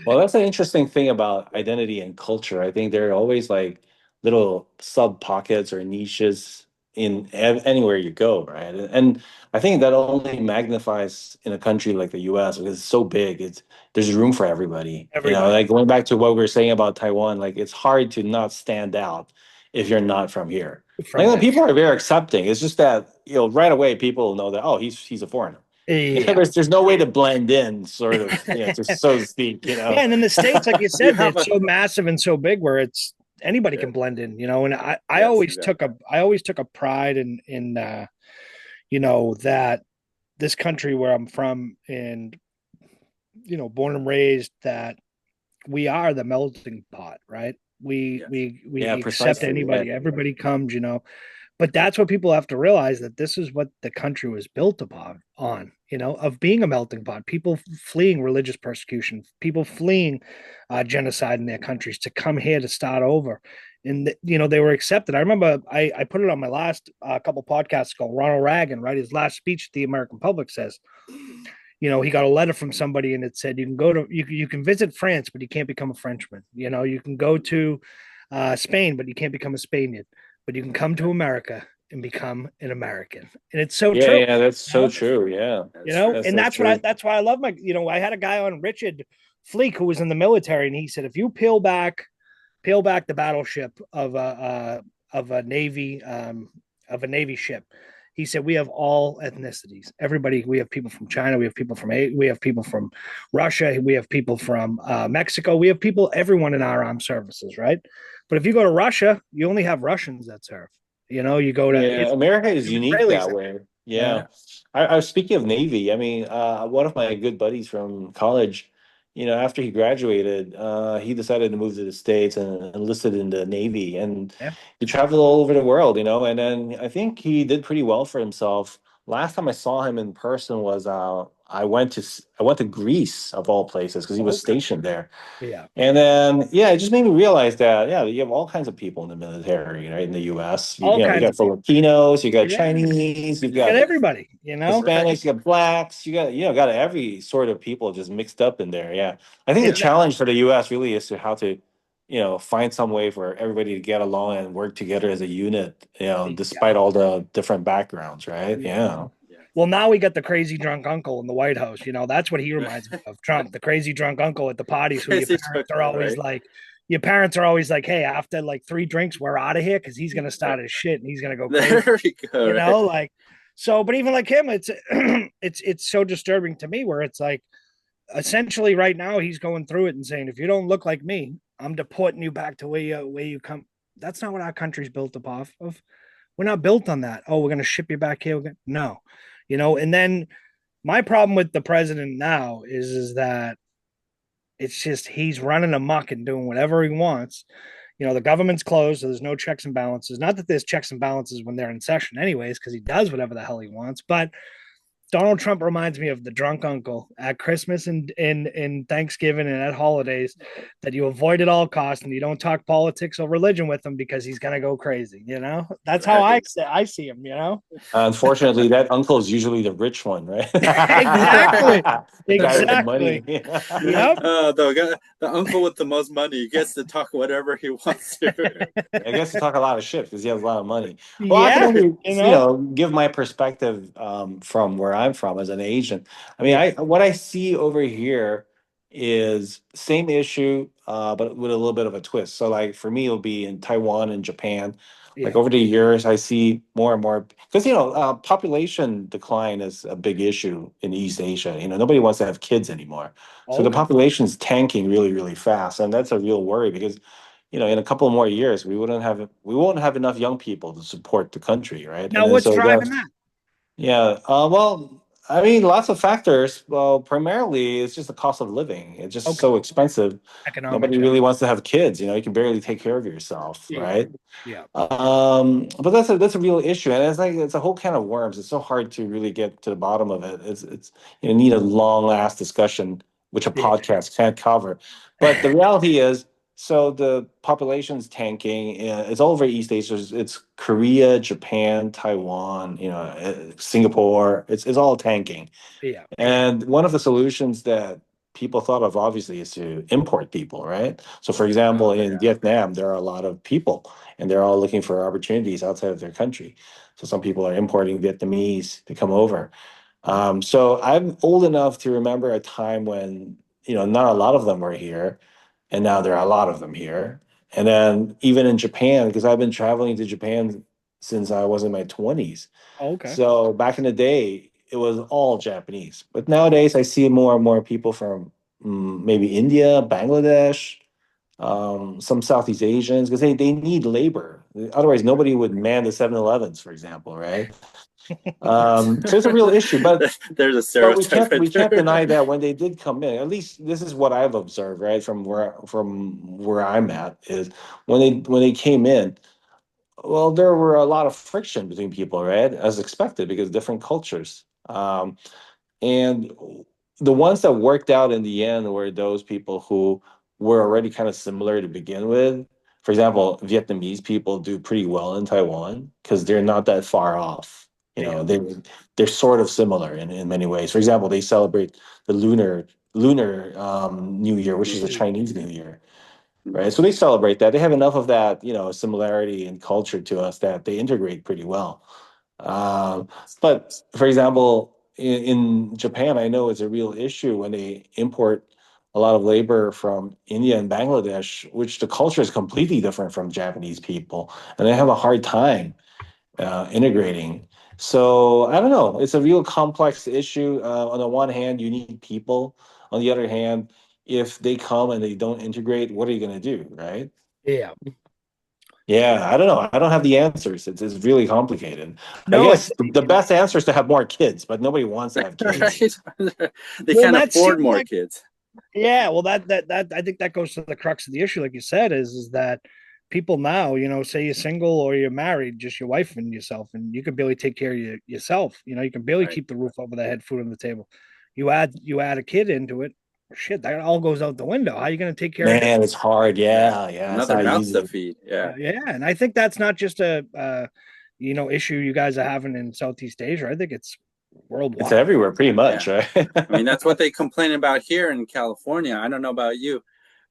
Well, that's an interesting thing about identity and culture. I think there are always like little sub pockets or niches in anywhere you go, right? And I think that only magnifies in a country like the US because it's so big. There's room for everybody. everybody Like going back to what we were saying about Taiwan, like it's hard to not stand out if you're not from here. from Like the here. people are very accepting. It's just that, right away people know that, oh, he's a foreigner. Yeah. There's no way to blend in, sort of, just so to speak. Yeah, and in the States, like you You said, have it's a so. And so big where it's anybody yeah, can blend in, and I yes, always exactly. took a pride in that this country where I'm from and born and raised, that we are the melting pot, right? we Yes, we we Yeah, accept precisely. Right. anybody, everybody comes, But that's what people have to realize, that this is what the country was built upon, of being a melting pot, people fleeing religious persecution, people fleeing genocide in their countries to come here to start over. And, they were accepted. I remember I put it on my last couple podcasts ago. Ronald Reagan, right? His last speech to the American public says, he got a letter from somebody and it said, you can visit France, but you can't become a Frenchman. You can go to Spain, but you can't become a Spaniard. But you can come to America and become an American. And it's so Yeah, true. yeah, that's You so know, true. Yeah, That's true. and so true. that's why I love I had a guy on, Richard Fleek, who was in the military, and he said, if you peel back the battleship of a navy ship, he said, we have all ethnicities. Everybody, we have people from China, we have people from Russia, we have people from Mexico, we have people, everyone in our armed services, right? But if you go to Russia, you only have Russians that serve. You go to Yeah, America is unique Israelis. that way. Yeah. Yeah. I was speaking of Navy. I mean, one of my good buddies from college, after he graduated, he decided to move to the States and enlisted in the Navy, and Yeah. he traveled all over the world, and then I think he did pretty well for himself. Last time I saw him in person was I went to Greece of all places because he was Okay. stationed there. Yeah. And then, yeah, it just made me realize that, yeah, you have all kinds of people in the military, right? In the U.S., All you kinds got of people. Filipinos, you got Yeah. Chinese, you've You got got everybody, Right. Hispanics, you got blacks, got every sort of people just mixed up in there. Yeah, I think the And challenge for the U.S. really is to how to, find some way for everybody to get along and work together as a unit, yeah. despite all the different backgrounds, right? Yeah. Yeah. Yeah. Well, now we got the crazy drunk uncle in the White House. That's what he reminds me of. Trump, the crazy drunk uncle at the parties, who Crazy chuckle, right? your parents are always like, hey, after like 3 drinks, we're out of here, because he's gonna start his shit and he's gonna go crazy. There we go. Right. Like, so. But even like him, it's it's so disturbing to me, where it's like, essentially right now he's going through it and saying, if you don't look like me, I'm deporting you back to where you come. That's not what our country's built up off of. We're not built on that. Oh, we're going to ship you back here. No, and then my problem with the president now is that it's just, he's running amok and doing whatever he wants. The government's closed, so there's no checks and balances. Not that there's checks and balances when they're in session, anyways, because he does whatever the hell he wants. But Donald Trump reminds me of the drunk uncle at Christmas and in Thanksgiving and at holidays, that you avoid at all costs and you don't talk politics or religion with him because he's gonna go crazy. That's how Right. I see him. Unfortunately, that uncle is usually the rich one, right? Exactly, The guy with the money. exactly. Yep. The uncle with the most money gets to talk whatever he wants to. I guess to talk a lot of shit because he has a lot of money. Well, I can Yeah. only, give my perspective from where I'm from as an Asian. I mean, Yeah. what I see over here is same issue, but with a little bit of a twist. So, like for me, it'll be in Taiwan and Japan. Like Yeah. over the years, I see more and more because population decline is a big issue in East Asia. Nobody wants to have kids anymore, so the Okay. population's tanking really, really fast, and that's a real worry because in a couple of more years, we won't have enough young people to support the country, right? And Now, then what's so driving that, that? yeah, well, I mean, lots of factors. Well, primarily, it's just the cost of living. It's just Okay. so expensive. Economics. Nobody really wants to have kids. You can barely take care of yourself, Yeah. right? Yeah. But that's a real issue, and it's a whole can of worms. It's so hard to really get to the bottom of it. It's need a long last discussion, which a podcast can't cover. But the reality is, so the population's tanking. It's all over East Asia. It's Korea, Japan, Taiwan. Singapore. It's all tanking. Yeah. And one of the solutions that people thought of, obviously, is to import people, right? So, for example, Oh in yeah. Vietnam, there are a lot of people, and they're all looking for opportunities outside of their country. So, some people are importing Vietnamese to come over. So, I'm old enough to remember a time when, not a lot of them were here, and now there are a lot of them here. And then, even in Japan, because I've been traveling to Japan since I was in my 20s. Okay. So back in the day, it was all Japanese. But nowadays, I see more and more people from maybe India, Bangladesh, some Southeast Asians, because they need labor. Otherwise, nobody would man the 7-Elevens, for example, right? So it's a real issue. But There's a but we stereotype can't right we can't there. deny that when they did come in, at least this is what I've observed, right, from where I'm at, is when they came in, Well, there were a lot of friction between people, right? As expected, because different cultures. And the ones that worked out in the end were those people who were already kind of similar to begin with. For example, Vietnamese people do pretty well in Taiwan because they're not that far off. You Yeah. know, they're sort of similar in many ways. For example, they celebrate the lunar New Year, which is a Chinese New Year, right? So they celebrate that. They have enough of that, similarity in culture to us that they integrate pretty well. But for example, in Japan, I know it's a real issue when they import a lot of labor from India and Bangladesh, which the culture is completely different from Japanese people, and they have a hard time integrating. So I don't know. It's a real complex issue. On the one hand, you need people. On the other hand, if they come and they don't integrate, what are you going to do, right? Yeah. Yeah, I don't know. I don't have the answers. It's really complicated. I No, it's guess the best answer is to have more kids, but nobody wants to have kids. Right? They well, can't that afford seems more like kids. yeah, well that I think that goes to the crux of the issue, like you said, is that people now, say you're single or you're married, just your wife and yourself, and you can barely take care of yourself. You can barely Right. keep the roof over the head, food on the table. You add a kid into it, shit, that all goes out the window. How are you going to take care of him? Man, it's hard. Yeah. Yeah, yeah, it's Another not mouth to easy. feed. Yeah. Yeah, and I think that's not just a issue you guys are having in Southeast Asia. I think it's It's worldwide. everywhere, pretty much, Yeah. right? I mean, that's what they complain about here in California. I don't know about you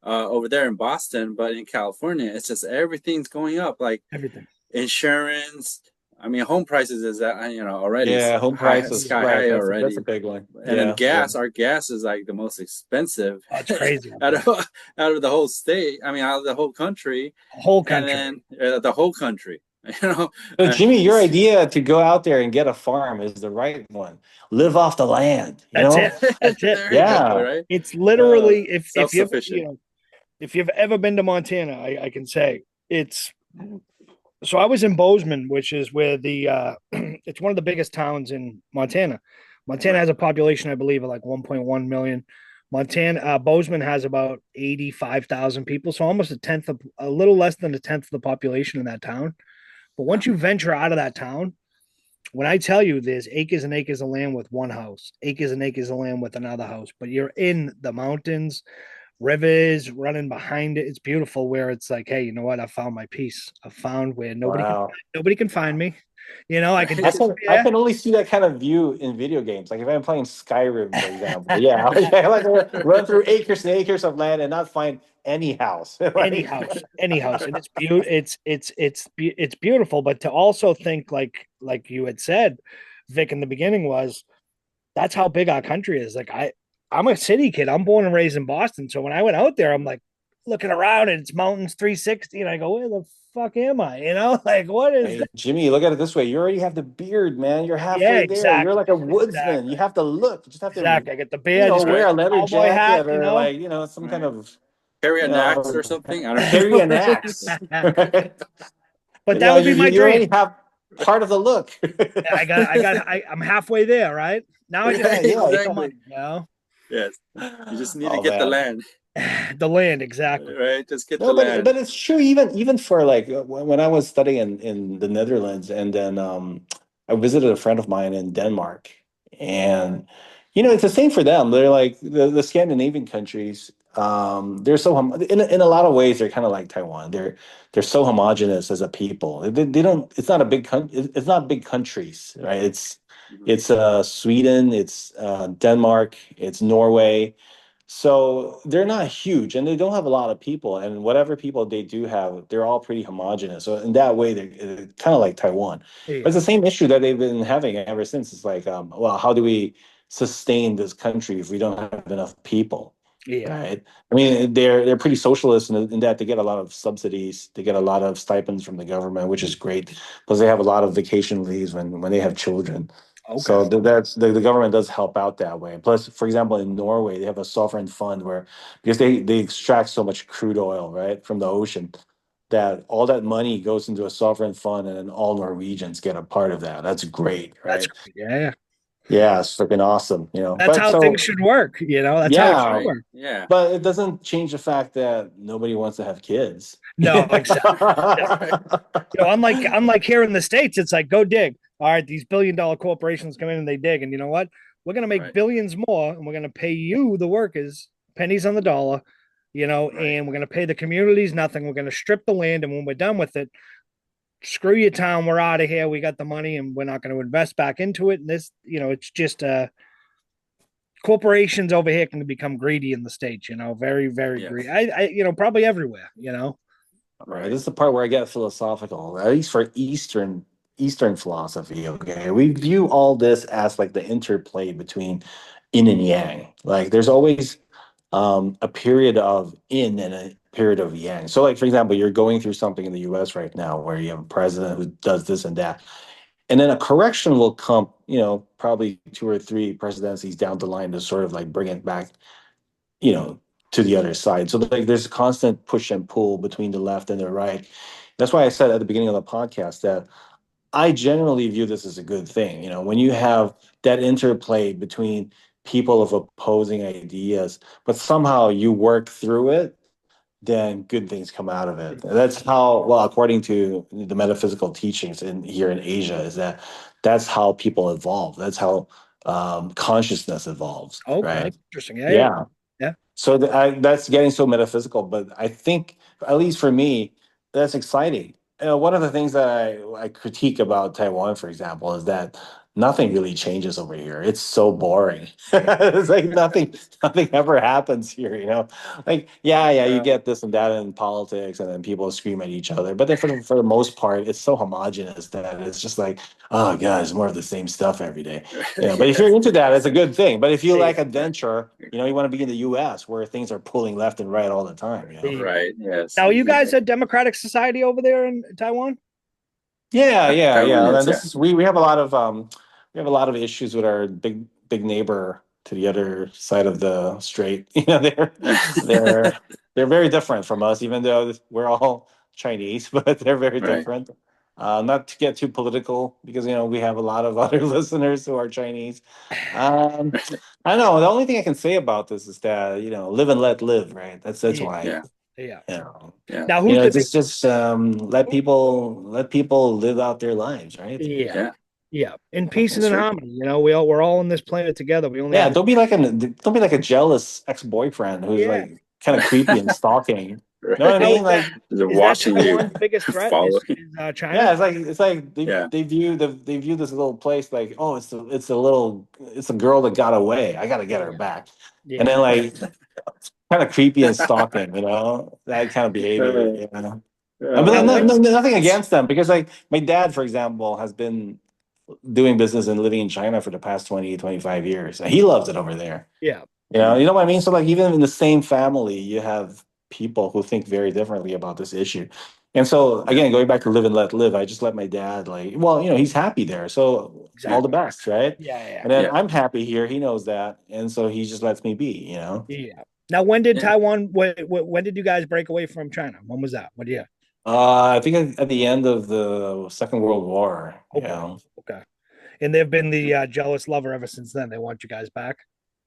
over there in Boston, but in California, it's just everything's going up. Like Everything. insurance. I mean, home prices is already Yeah, home high, prices, sky right? high That's a already. big one. And then Yeah, yeah. our gas is like the most expensive Oh, it's crazy out out there. of out of the whole state. I mean, out of the whole country, The whole and country. then the whole country. You know, So, Jimmy, your it's idea to go out there and get a farm is the right one. Live off the land, you That's know? it. That's it. there you go, Yeah. right? It's literally if you've Self-sufficient. if you've ever been to Montana, I can say it's so I was in Bozeman, which is where the it's one of the biggest towns in Montana. Montana Right. has a population, I believe, of like 1.1 million. Bozeman has about 85,000 people, so almost a little less than a tenth of the population in that town. But Wow. once you venture out of that town, when I tell you there's acres and acres of land with one house, acres and acres of land with another house, but you're in the mountains, rivers running behind it. It's beautiful where it's like, hey, you know what? I found my peace. I found where Wow. nobody can find Wow. me. I can I Right. can I disappear. can only see that kind of view in video games. Like if I'm playing Skyrim, for example. Yeah, I like to run through acres and acres of land and not find any house. Like, Any house, and it's beautiful. It's beautiful. But to also think like you had said, Vic, in the beginning was that's how big our country is. Like I'm a city kid. I'm born and raised in Boston. So when I went out there, I'm like looking around and it's mountains 360, and I go, where the fuck am I? Like what is that? hey, Jimmy, look at it this way. You already have the beard, man. You're Yeah, halfway there. You're exactly, like a woodsman. You exactly, have to look. You just have to, exactly. I get the beard, just wear Right. a leather cowboy hat. jacket or like, some kind Right. of, Carry you an axe know, or something. I don't carry an know. axe. Right? But that would be my You already dream. have part of the look. I'm halfway there, right? Now I just Yeah, need to yeah, make the yeah. money, Yes. You just need to Oh get the man. land, the land, exactly. right? Just get the No, but land. it's true. Even for like when I was studying in the Netherlands, and then I visited a friend of mine in Denmark, and it's the same for them. They're like the Scandinavian countries. They're so in a lot of ways they're kind of like Taiwan. They're so homogenous as a people. They don't. It's not a big It's not big countries, right? Mhm. It's Sweden. It's Denmark. It's Norway. So they're not huge and they don't have a lot of people. And whatever people they do have, they're all pretty homogenous. So in that way, they're kind of like Taiwan. But it's Yeah, the same issue that they've been having ever since. It's like, well, how do we sustain this country if we don't have enough people? yeah. Right. I mean, they're pretty socialist in that they get a lot of subsidies, they get a lot of stipends from the government, which is great. Plus, they have a lot of vacation leaves when they have children. Okay, So that's the government does help out that way. Plus, for example, in Norway, they have a sovereign fund where because they extract so much crude oil, right, from the ocean, that all that money goes into a sovereign fund and then all Norwegians get a part of that. That's great, that's right? great. Yeah, yeah. Yeah, it's freaking awesome, That's But how things so should work. That's how it should yeah, Right. work. Yeah. but it doesn't change the fact that nobody wants to have kids. No, exactly. No. Right. Unlike here in the States, it's like go dig. All right, these billion-dollar corporations come in and they dig, and you know what? We're gonna make Right. billions more, and we're gonna pay you, the workers, pennies on the dollar, Right. and we're gonna pay the communities nothing. We're gonna strip the land, and when we're done with it, screw your town. We're out of here. We got the money, and we're not going to invest back into it. And this, it's just corporations over here can become greedy in the States. Very, very greedy. Yes. Probably everywhere. Right. Right. This is the part where I get philosophical, at least for Eastern philosophy. Okay. We view all this as like the interplay between yin and yang. Like there's always a period of yin and a period of yang. So like for example, you're going through something in the US right now where you have a president who does this and that. And then a correction will come, probably two or three presidencies down the line to sort of like bring it back, you know, to the other side. So like there's a constant push and pull between the left and the right. That's why I said at the beginning of the podcast that I generally view this as a good thing. When you have that interplay between people of opposing ideas, but somehow you work through it, then good things come out of it. That's how, well, according to the metaphysical teachings in here in Asia, is that that's how people evolve. That's how consciousness evolves, Okay, right? interesting. Yeah, yeah, Yeah. yeah. So that's getting so metaphysical, but I think, at least for me, that's exciting. One of the things that I critique about Taiwan, for example, is that nothing really changes over here. It's so boring. It's like nothing ever happens here. Like yeah, you get this and that in politics, and then people scream at each other. But then for the most part, it's so homogenous that it's just like, oh god, it's more of the same stuff every day. But if Yes. you're into that, it's a good thing. But if you Yeah, like adventure, you want to be in the U.S. where things are pulling left and right all the time. yeah. Right. Yes. Now, you guys a democratic society over there in Taiwan? Yeah. Taiwan And is, yeah. this is we have a lot of issues with our big neighbor to the other side of the strait. They're they're very different from us, even though we're all Chinese, but they're very Right. different. Not to get too political, because we have a lot of other listeners who are Chinese. Um, I don't know. The only thing I can say about this is that live and let live, right? That's Yeah, why. Yeah. yeah. You know, Yeah. Now, who's the big? just let people live out their lives, right? Yeah, Yeah. yeah. In peace and That's in true. harmony. We're all on this planet together. We only Yeah, have this. don't be like a jealous ex-boyfriend who's Yeah. like kind of creepy and stalking. You know what I Right. Now, mean? Like, They're is that watching you, Taiwan's biggest threat? Is following. is China? yeah, it's like they Yeah. they view they view this little place like, oh, it's a girl that got away. I got to get her Yeah, back. And yeah, then like kind of creepy and stalking, that kind of behavior, But Now, when? nothing against them, because like my dad, for example, has been doing business and living in China for the past 20-25 years. And he loves it over there. Yeah, You know what I mean? So like even in the same family, you have people who think very differently about this issue. And so Yeah. again, going back to live and let live, I just let my dad like, well, he's happy there. So all the exactly. best, right? Yeah, yeah, And then Yeah. I'm happy here. He knows that. And so he just lets me be. yeah. Now, when did Yeah. Taiwan? When did you guys break away from China? When was that? What year? I think at the end of the Second World War, Okay, okay. And they've been the jealous lover ever since then. They want you guys back.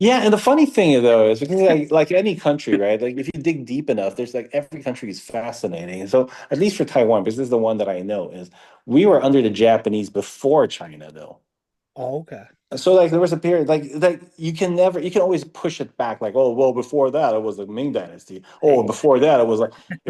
Yeah, and the funny thing though is because like any country, right? Like if you dig deep enough, there's like every country is fascinating. And so at least for Taiwan, because this is the one that I know, is we were under the Japanese before China though. Oh, okay. So like there was a period like you can always push it back, like, oh well, before that it was the Ming Dynasty. Oh, Hey, before that it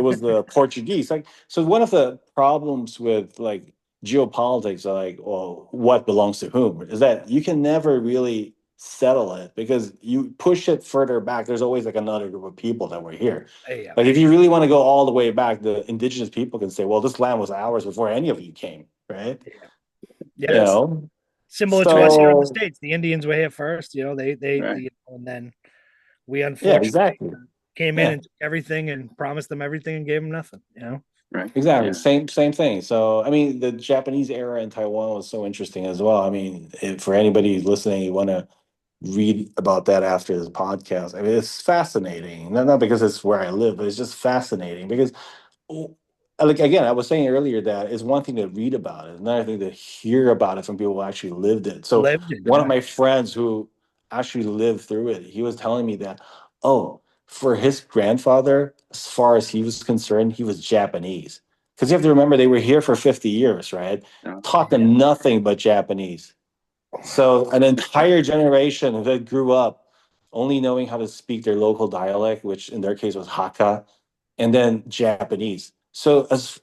was the Portuguese. Like, so one of the problems with like geopolitics, like, well, what belongs to whom, is that you can never really settle it, because you push it further back, there's always like another group of people that were here. hey, Like if you really want to go all the way back, the indigenous people can say, well, this land was ours before any of you came, right? yeah, You yeah. Yes. know, Similar to us here in the so states, the Indians were here first. Right. And then we yeah, unfortunately exactly. came in Yeah, and took everything and promised them everything and gave them nothing. Right. exactly. Yeah. Same thing. So, I mean, the Japanese era in Taiwan was so interesting as well. I mean, for anybody who's listening, you want to read about that after this podcast. I mean, it's fascinating. Not because it's where I live, but it's just fascinating because like again, I was saying earlier that it's one thing to read about it, another thing to hear about it from people who actually lived it. So Lived it, one of yeah. my friends who actually lived through it, he was telling me that, oh, for his grandfather, as far as he was concerned, he was Japanese. Because you have to remember they were here for 50 years, right? No. Taught Yeah. them nothing but Japanese. So an entire generation that grew up only knowing how to speak their local dialect, which in their case was Hakka, and then Japanese. So as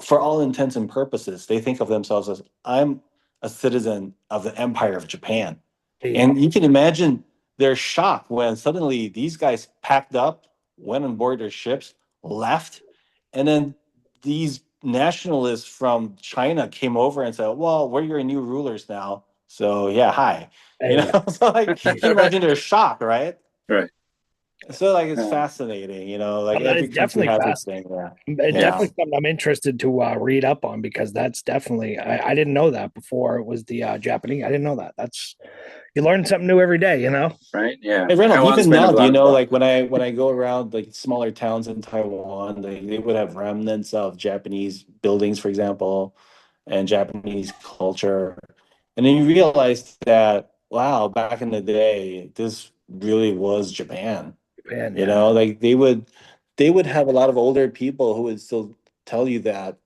for all intents and purposes, they think of themselves as I'm a citizen of the Empire of Japan. Yeah. And you can imagine their shock when suddenly these guys packed up, went on board their ships, left, and then these nationalists from China came over and said, "Well, we're your new rulers now." So yeah, hi. You Yeah. know, so like you can Right. imagine their shock, right? Right. So like it's Uh, fascinating, you know, like That every is country definitely has its fast. thing. Yeah. It Yeah. definitely something I'm interested to read up on because that's definitely I didn't know that before it was the Japanese. I didn't know that. That's you learn something new every day, you know. right. Yeah. Hey Reynold, Taiwan's even been a now, do you lot of know, fun. like when I go around like smaller towns in Taiwan, they would have remnants of Japanese buildings, for example, and Japanese culture. And then you realize that, wow, back in the day, this really was Japan. Japan, You yeah. know, like they would have a lot of older people who would still tell you that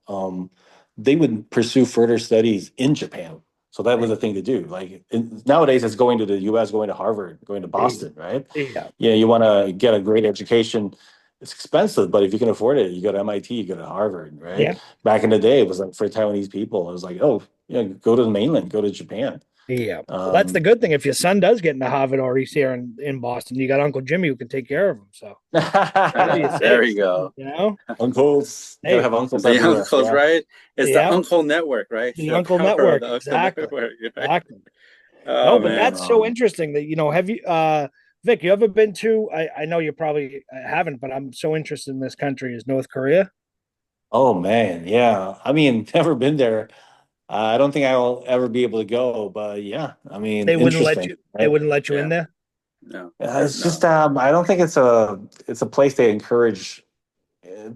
they would pursue further studies in Japan. So that was a thing to do. Like nowadays, it's going to the U.S., going to Harvard, going to Boston, right? Yeah. Yeah, you want to get a great education. It's expensive, but if you can afford it, you go to MIT, you go to Harvard, right? Yeah. Back in the day, it was like for Taiwanese people, it was like, oh, yeah, go to the mainland, go to Japan. Yeah. Well, that's the Um, good thing. If your son does get into Harvard or he's here in Boston, you got Uncle Jimmy who can take care of him. So yeah, you're There safe. we go. You know? uncles, you gotta Hey, have uncles The everywhere. uncles, Yeah. right? It's the yeah, uncle network, right? the The Uncle power of Network. the uncle Exactly. network, right? Exactly. Oh No, but man. that's so Um, interesting that, have you, Vic, you ever been to, I know you probably haven't, but I'm so interested in this country is North Korea. oh man, yeah. I mean, never been there. I don't think I'll ever be able to go, but yeah, I mean, interesting, They right? wouldn't let you in Yeah. there No. There's It's just no. I don't think it's a place they encourage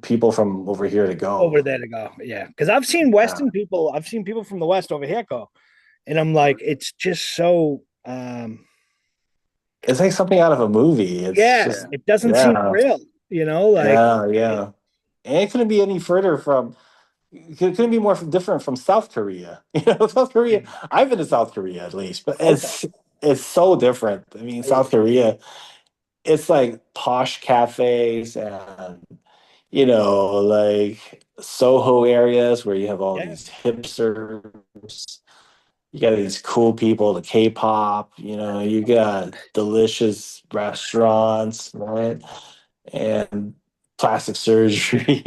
people from over here to over go. there to go. Yeah. Cause Yeah. I've seen people from the West over here go. And I'm like, it's just so, It's like something out of a movie. It's yeah, Yeah. just it doesn't seem yeah, real, like, yeah, yeah. And it couldn't be any further from it couldn't be more different from South Korea. South Korea. I've been to South Korea at least, but okay. it's so different. I mean, South Korea, it's like posh cafes and like Soho areas where you have all Yeah. these hipsters. You got these cool people, the K-pop. You got delicious restaurants, right? And plastic surgery.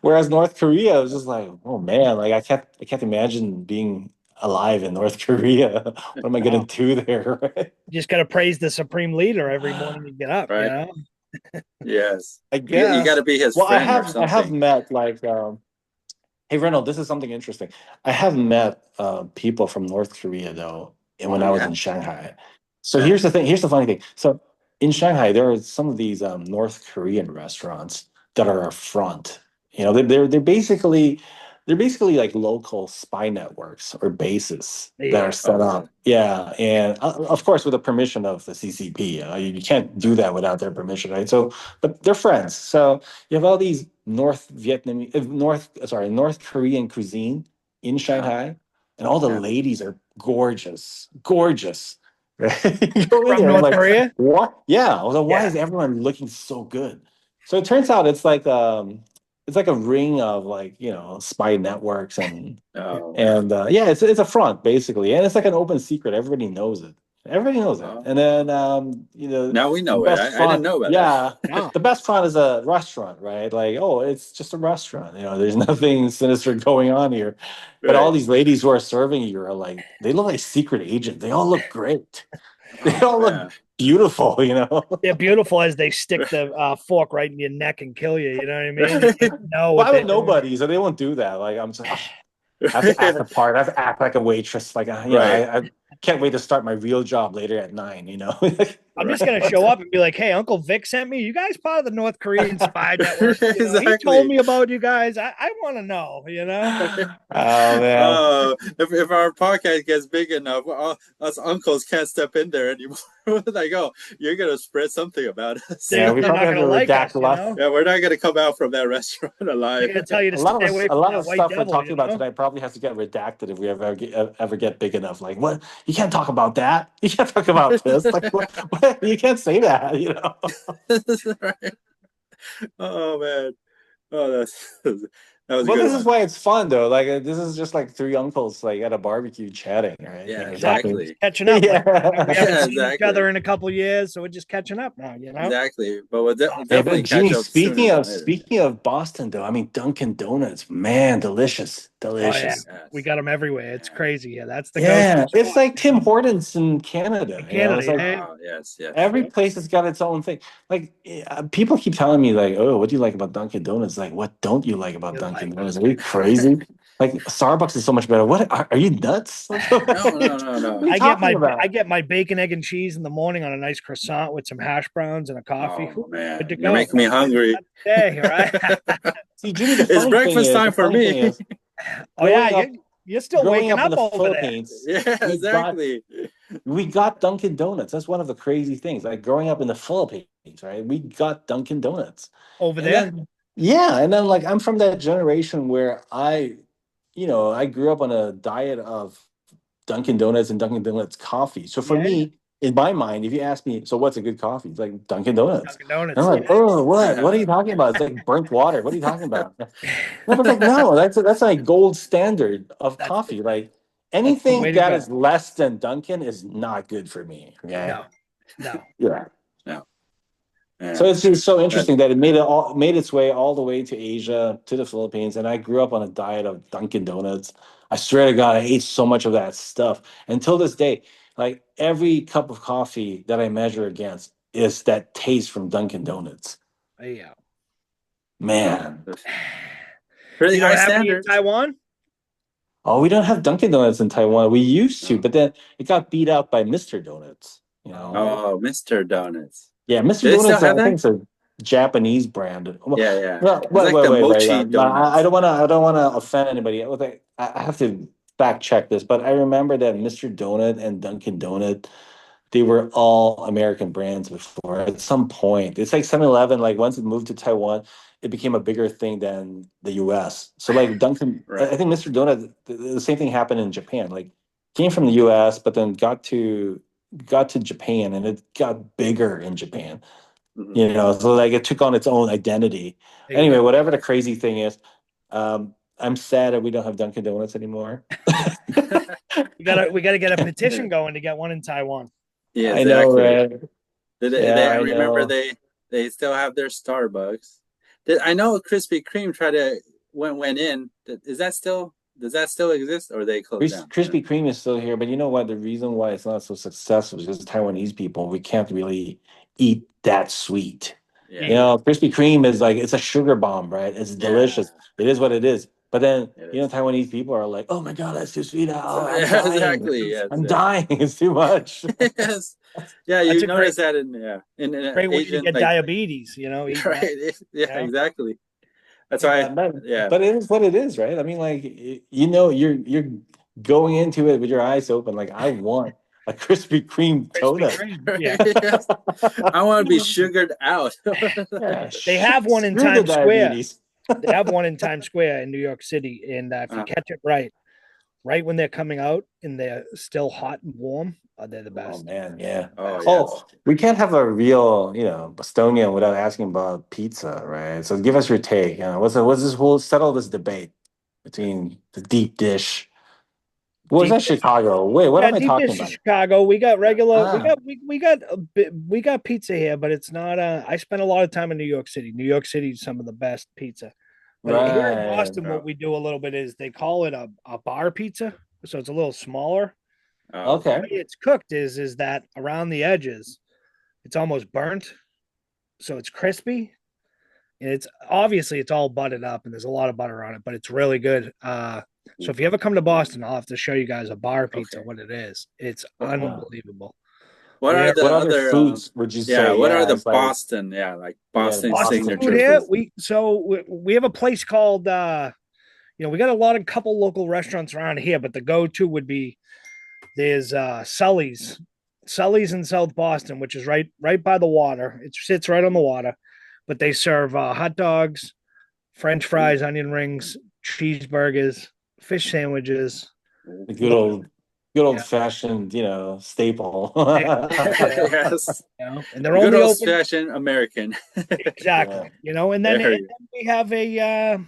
Whereas North Korea was just like, oh man, like I can't imagine being alive in North Korea. What am I gonna No, do there? Right? you just got to praise the supreme leader every morning you get up, Right. Yes. I You got to guess. be his Well, I friend or have I have something. met like hey Reynolds, this is something interesting. I have met people from North Korea though, and Oh when I was yeah. in Shanghai. So Yeah. here's the thing. Here's the funny thing. So in Shanghai, there are some of these North Korean restaurants that are a front. They're basically like local spy networks or bases that are Yeah. set Oh really? up. Yeah, and of course with the permission of the CCP. You can't do Right. that without their permission, right? So, but they're friends. So you have all these North Korean cuisine in Uh-huh. Shanghai, and all the Yeah. ladies are gorgeous, gorgeous. Right? You go in From there, I'm North like, Korea? what? Yeah, I was like, why Yeah. is everyone looking so good? So it turns out it's like a ring of like spy networks Oh. and yeah, it's a front basically, and it's like an open secret. Everybody knows it. Everybody knows it. Oh. And then Now we the know it. best I didn't front, know about yeah, that. No. the best front is a restaurant, right? Like, oh, it's just a restaurant. There's nothing sinister going on here. But all Right. these ladies who are serving you are like, they look like secret agents. They all look great. They Oh all look man. beautiful. They're beautiful as they stick the fork right in your neck and kill you. You know what I mean? You never know Well, what I'm they're a doing. nobody, so they won't do that. Like I'm just, I have to act the part. I have to act like a waitress. Like Right. can't wait to start my real job later at 9. I'm just gonna show up and be like, "Hey, Uncle Vic sent me. You guys part of the North Korean spy network? He told Exactly. me about you guys. I want to know. Oh man. If our podcast gets big enough, us uncles can't step in there anymore. Like, oh, you're gonna spread something about us. Yeah, we They're probably not have to gonna like us. redact a lot. Yeah, we're not gonna come out from that restaurant They're alive. gonna tell you to A lot stay of us, away a from lot that of white stuff we're devil. talking about today probably has to get redacted if we ever get big enough. Like, what? You can't talk about that. You can't talk about this. Like, what? You can't say that. Right. Oh man. Oh, that was a Well, good this is one. why it's fun though. Like, this is just like three uncles like at a barbecue chatting, right? Yeah, Talking. Just exactly. catching up. Like, we Yeah. haven't Yeah, seen each exactly. other in a couple years, so we're just catching up now. Exactly. But we'll Yeah, but definitely catch Jimmy, up sooner speaking than of later. speaking of Boston, though, I mean Dunkin' Donuts, man, delicious, Oh yeah, delicious. we Yes. got them everywhere. It's Yeah. crazy. Yeah, that's the go-to Yeah, it's spot like Tim Hortons in Canada. in Canada. It's like Yeah, Oh, yes, yes. every place has got its own thing. Like people keep telling me, like, "Oh, what do you like about Dunkin' Donuts?" Like, what don't you like about you're Dunkin' like, Donuts? Are you crazy? Like Starbucks is so much better. What are you nuts? Like, what No, are no, no, no. you talking I about? get my bacon, egg, and cheese in the morning on a nice croissant with some hash browns and a coffee. Oh Whew, good man, to you're go. making me hungry. Hey, right? See, Jimmy, It's breakfast time the for funny me. thing is, Oh yeah, growing up, you're still growing waking up in up the over there. Philippines, Yeah, we got exactly. we got Dunkin' Donuts. That's one of the crazy things. Like growing up in the Philippines, right? We got Dunkin' Donuts. Over And there. then yeah, and then like I'm from that generation where I grew up on a diet of Dunkin' Donuts and Dunkin' Donuts coffee. So for Yeah, me, in my mind, if you ask me, so what's a good coffee? It's like Dunkin' Donuts. Dunkin' And I'm Donuts. like, oh, what? What are you talking about? It's like burnt water. What are you talking about? No, but like, no, that's like gold standard of That's coffee. Like that's the way anything to that go. is less than Dunkin' is not good for me. Okay. No, no. Yeah. No, So man. it's just so That, interesting that it made its way all the way to Asia, to the Philippines, and I grew up on a diet of Dunkin' Donuts. I swear to God, I ate so much of that stuff. Until this day, like every cup of coffee that I measure against is that taste from Dunkin' Donuts. Yeah. oh, Man. that's pretty You high don't have any in standards. Taiwan? Oh, we don't have Dunkin' Donuts in Taiwan. We used to, No. but then it got beat out by Mr. Donuts, you know. Oh, Oh, Mr. Donuts. Yeah, Do Mr. they still Donuts, have I that? think it's a Japanese brand. Well, Yeah, yeah. It's wait, like wait, the wait, wait. mochi No, I donuts. don't want to. I don't want to offend anybody. I have to fact check this, but I remember that Mr. Donut and Dunkin' Donut, they were all American brands before. At some point, it's like 7-Eleven. Like once it moved to Taiwan, it became a bigger thing than the U.S. So like Dunkin', I Right. think Mr. Donut, the same thing happened in Japan. Like came from the U.S., but then got to Japan, and it got bigger in Japan. Hmm. So like it took on its own identity. there you Anyway, go. whatever the crazy thing is, I'm sad that we don't have Dunkin' Donuts anymore. We gotta get a petition going to get one in Taiwan. Yeah, I know, exactly. right? They Yeah, I I remember know. they still have their Starbucks. I know Krispy Kreme tried to went in. Is that still does that still exist or they closed down? Krispy Kreme is still here, but you know what? The reason why it's not so successful is because Taiwanese people, we can't really eat that sweet. Yeah, Yeah. Krispy Kreme is like it's a sugar bomb, right? It's yeah, delicious. It is what it is. But then, it is. Taiwanese people are like, "Oh my God, that's too sweet. Oh, I'm Yeah, dying. exactly. Yes, I'm yes. dying. It's too much." Yes. Yeah, That's you a great notice that in great way to Asian get like diabetes, eating that, right. Yeah, you know. exactly. That's Yeah, why. Yeah. but it is what it is, right? I mean, like you're going into it with your eyes open. Like I want a Krispy Kreme Krispy donut. Kreme. Yeah. Yes. I want to be sugared out. Yeah, They have one in screw the Times Square. diabetes. They have one in Times Square in New York City. And if you Uh, catch it right when they're coming out and they're still hot and warm, they're the Oh best. man, yeah. oh yes. Oh, we can't have a real, Bostonian without asking about pizza, right? So give us your take. What's this whole settle this debate between the deep dish. What was Deep that Chicago? Wait, what Yeah, am I deep talking dish in about? Chicago. We got Yeah. regular. Ah, We got pizza here, but it's not. I spent a lot of time in New York City. New York City is some of the best pizza. But here in right. Boston, what Oh, we do a little bit is they call it a bar pizza, so it's a little smaller. oh, The okay. Okay. way it's cooked is that around the edges, it's almost burnt, so it's crispy. And it's obviously it's all buttered up, and there's a lot of butter on it, but it's really good. So if you ever come to Boston, I'll have to show you guys a bar pizza, Okay. what it is. It's Uh, unbelievable. What are We're the what other other? foods would you Yeah. say? What are Yeah, the it's like Boston? Yeah, like yeah, the Boston Boston Boston food signature signature here. food. food. We have a place called we got a lot of couple local restaurants around here, but the go-to would be there's Sully's. Sully's in South Boston, which is right by the water. It sits right on the water, but they serve hot dogs, French Ooh. fries, onion rings, cheeseburgers, fish sandwiches. The good old Yeah, fashioned, staple. yeah, Yes. and they're Good only old open fashioned American. Yeah. exactly. And Very. then we have a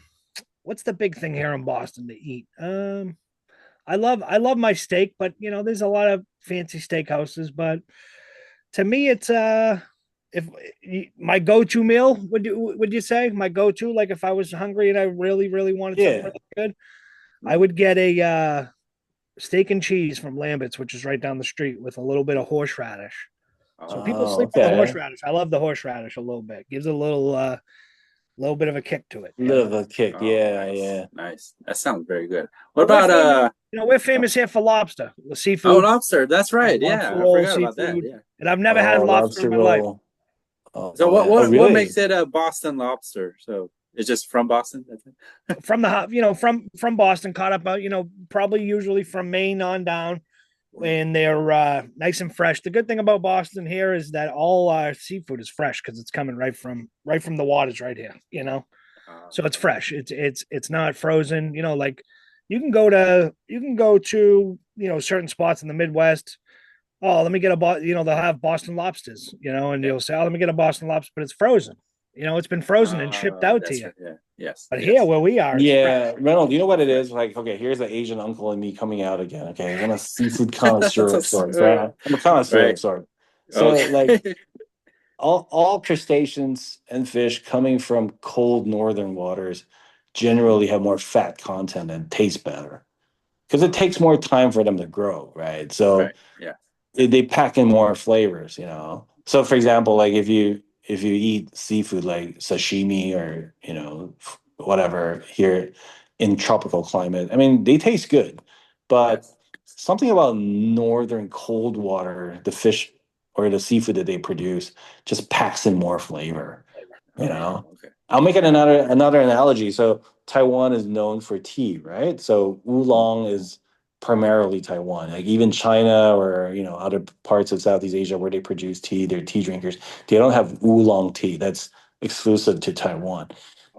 what's the big thing here in Boston to eat? I love my steak, but there's a lot of fancy steakhouses. But to me, it's if my go-to meal would you say my go-to, like if I was hungry and I really wanted something Yeah. really good, I would get a steak and cheese from Lambert's, which is right down the street, with a little bit of horseradish. So people Oh, sleep on the okay. horseradish. I love the horseradish a little bit. Gives a little bit of a kick to it. Live a kick. Oh, Yeah, nice, yeah. nice. That sounds very good. What But we're about famous. We're famous here for lobster, the oh, seafood, lobster? That's right. lobster Yeah, I roll, forgot about that. seafood, Yeah. and I've never had Oh, lobster in lobster my life. roll. Oh, So what oh, what what makes really? it a Boston lobster? So it's just from Boston. That's it. From from Boston, caught up, probably usually from Maine on down, and they're nice and fresh. The good thing about Boston here is that all our seafood is fresh because it's coming right from the waters right here. So it's fresh. It's not frozen. Like you can go to certain spots in the Midwest. Oh, let me get they'll have Boston lobsters. And Yeah. you'll say, oh, let me get a Boston lobster, but it's frozen. It's been frozen and shipped out to That's you. right. Yeah. Yes. But here Yes. where we are, it's fresh. Yeah, Reynold, you know what That's it right. is? Like, okay, here's the Asian uncle and me coming out again. Okay, I'm a seafood That's connoisseur a of sorts, sir. right? I'm a connoisseur Right. of sorts. So, like, Okay. all crustaceans and fish coming from cold northern waters generally have more fat content and taste better because it takes more time for them to grow, right? So Right. Yeah. they pack in more flavors. So for example, like if you eat seafood like sashimi or whatever here in tropical climate, I mean they taste good, but Yes. something about northern cold water, the fish or the seafood that they produce just packs in more flavor. you Oh. know Okay. I'll make it another analogy. So Taiwan is known for tea, right? So oolong is primarily Taiwan. Like even China or other parts of Southeast Asia where they produce tea, they're tea drinkers. They don't have oolong tea. That's exclusive to Taiwan.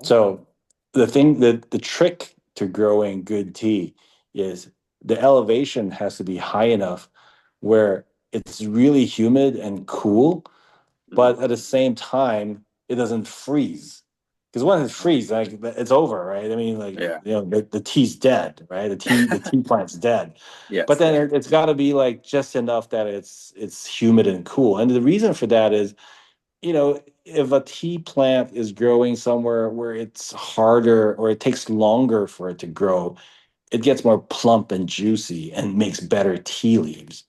So the trick to growing good tea is the elevation has to be high enough where it's really humid and cool, Mhm. but at the same time, it doesn't freeze. Because when it Oh. freezes, like it's over, right? I mean, like Yeah. the tea's dead, right? The tea plant's dead. But Yes. then Yeah. it's got to be like just enough that it's humid and cool. And the reason for that is, if a tea plant is growing somewhere where it's harder or it takes longer for it to grow, it gets more plump and juicy and makes better tea leaves,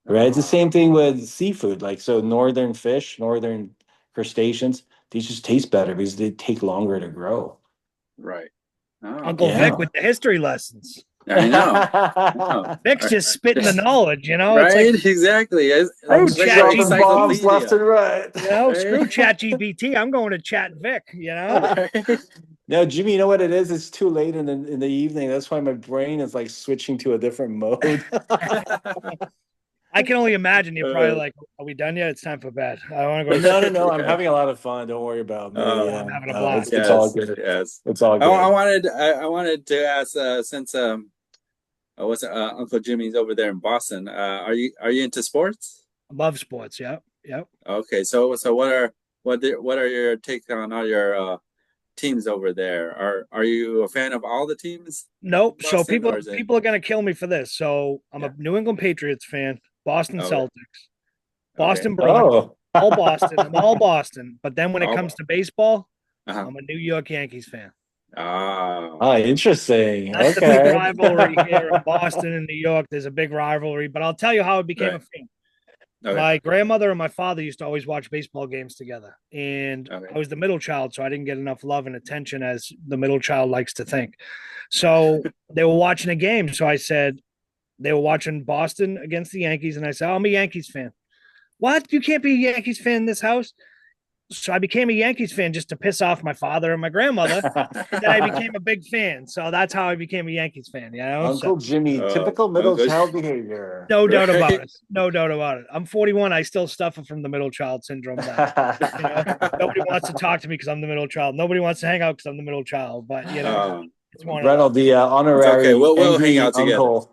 right? It's the Ah. same thing with seafood. Like, so northern fish, northern crustaceans, they just taste better because they take longer to grow. Right. Oh. Uncle Vic Yeah. with the history lessons. I know. Oh. Vic's just spitting the knowledge. It's like Right. Exactly. I'm screw It's like an dropping bombs left encyclopedia. and right. screw Right. Chat GPT. I'm going to Chat Vic. Right. No, Jimmy, you know what it is? It's too late in the evening. That's why my brain is like switching to a different mode. I can only imagine you're probably Uh, like, "Are we done yet? It's time for bed. I want to go to No, no, sleep." no. I'm yeah. having a lot of fun. Don't worry about me. Oh. I'm having a No, blast. it's all Yes. good. Yes. It's all I good. wanted. I wanted to ask since what's Uncle Jimmy's over there in Boston. Are you into sports? Love sports. Yep. Yep. Okay, so what are your take on all your teams over there? Are you a fan of all the teams in Nope. So Boston, people or is it? people are gonna kill me for this. So I'm Yeah. a New England Patriots fan, Boston Okay. Celtics, Okay. Boston Bruins, Oh. all Boston. I'm all Boston. But then when it Oh. comes to baseball, Uh-huh. I'm a New York Yankees fan. Ah. Ah, interesting. That's the big Okay. rivalry here in Boston and New York. There's a big rivalry, but I'll tell you how I became a Right. fan. Okay. My grandmother and my father used to always watch baseball games together. And I Okay. was the middle child, so I didn't get enough love and attention as the middle child likes to think. So they were watching a game. So I said, they were watching Boston against the Yankees. And I said, oh, I'm a Yankees fan. What? You can't be a Yankees fan in this house? So I became a Yankees fan just to piss off my father and my grandmother. And then I became a big fan. So that's how I became a Yankees fan, you know? So Uncle Jimmy, typical middle Uncle, child behavior. no doubt about right? it. No doubt about it. I'm 41. I still suffer from the middle child syndrome that, you know, nobody wants to talk to me because I'm the middle child. Nobody wants to hang out because I'm the middle child. But, you know, um, it's one of those. Reynold, the it's okay. honorary We'll hang angry out together, uncle,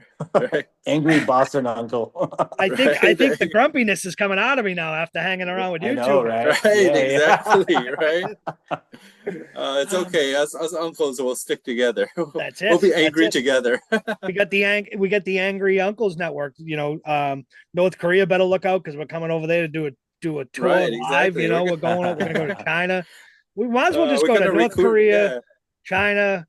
right? angry Boston uncle. I Right. There think the you grumpiness is coming out of me now after hanging around with I you two. know, go. right? Right. Yeah, Exactly. Right. yeah. It's okay. Us uncles will stick together. That's We'll it. be That's angry it. together. We got the Angry Uncles Network. You know, North Korea better look out because we're coming over there to do a tour Right. live. You Exactly. know, we're gonna go to China. We might as well just We're go to gonna North recruit. Korea, Yeah. China,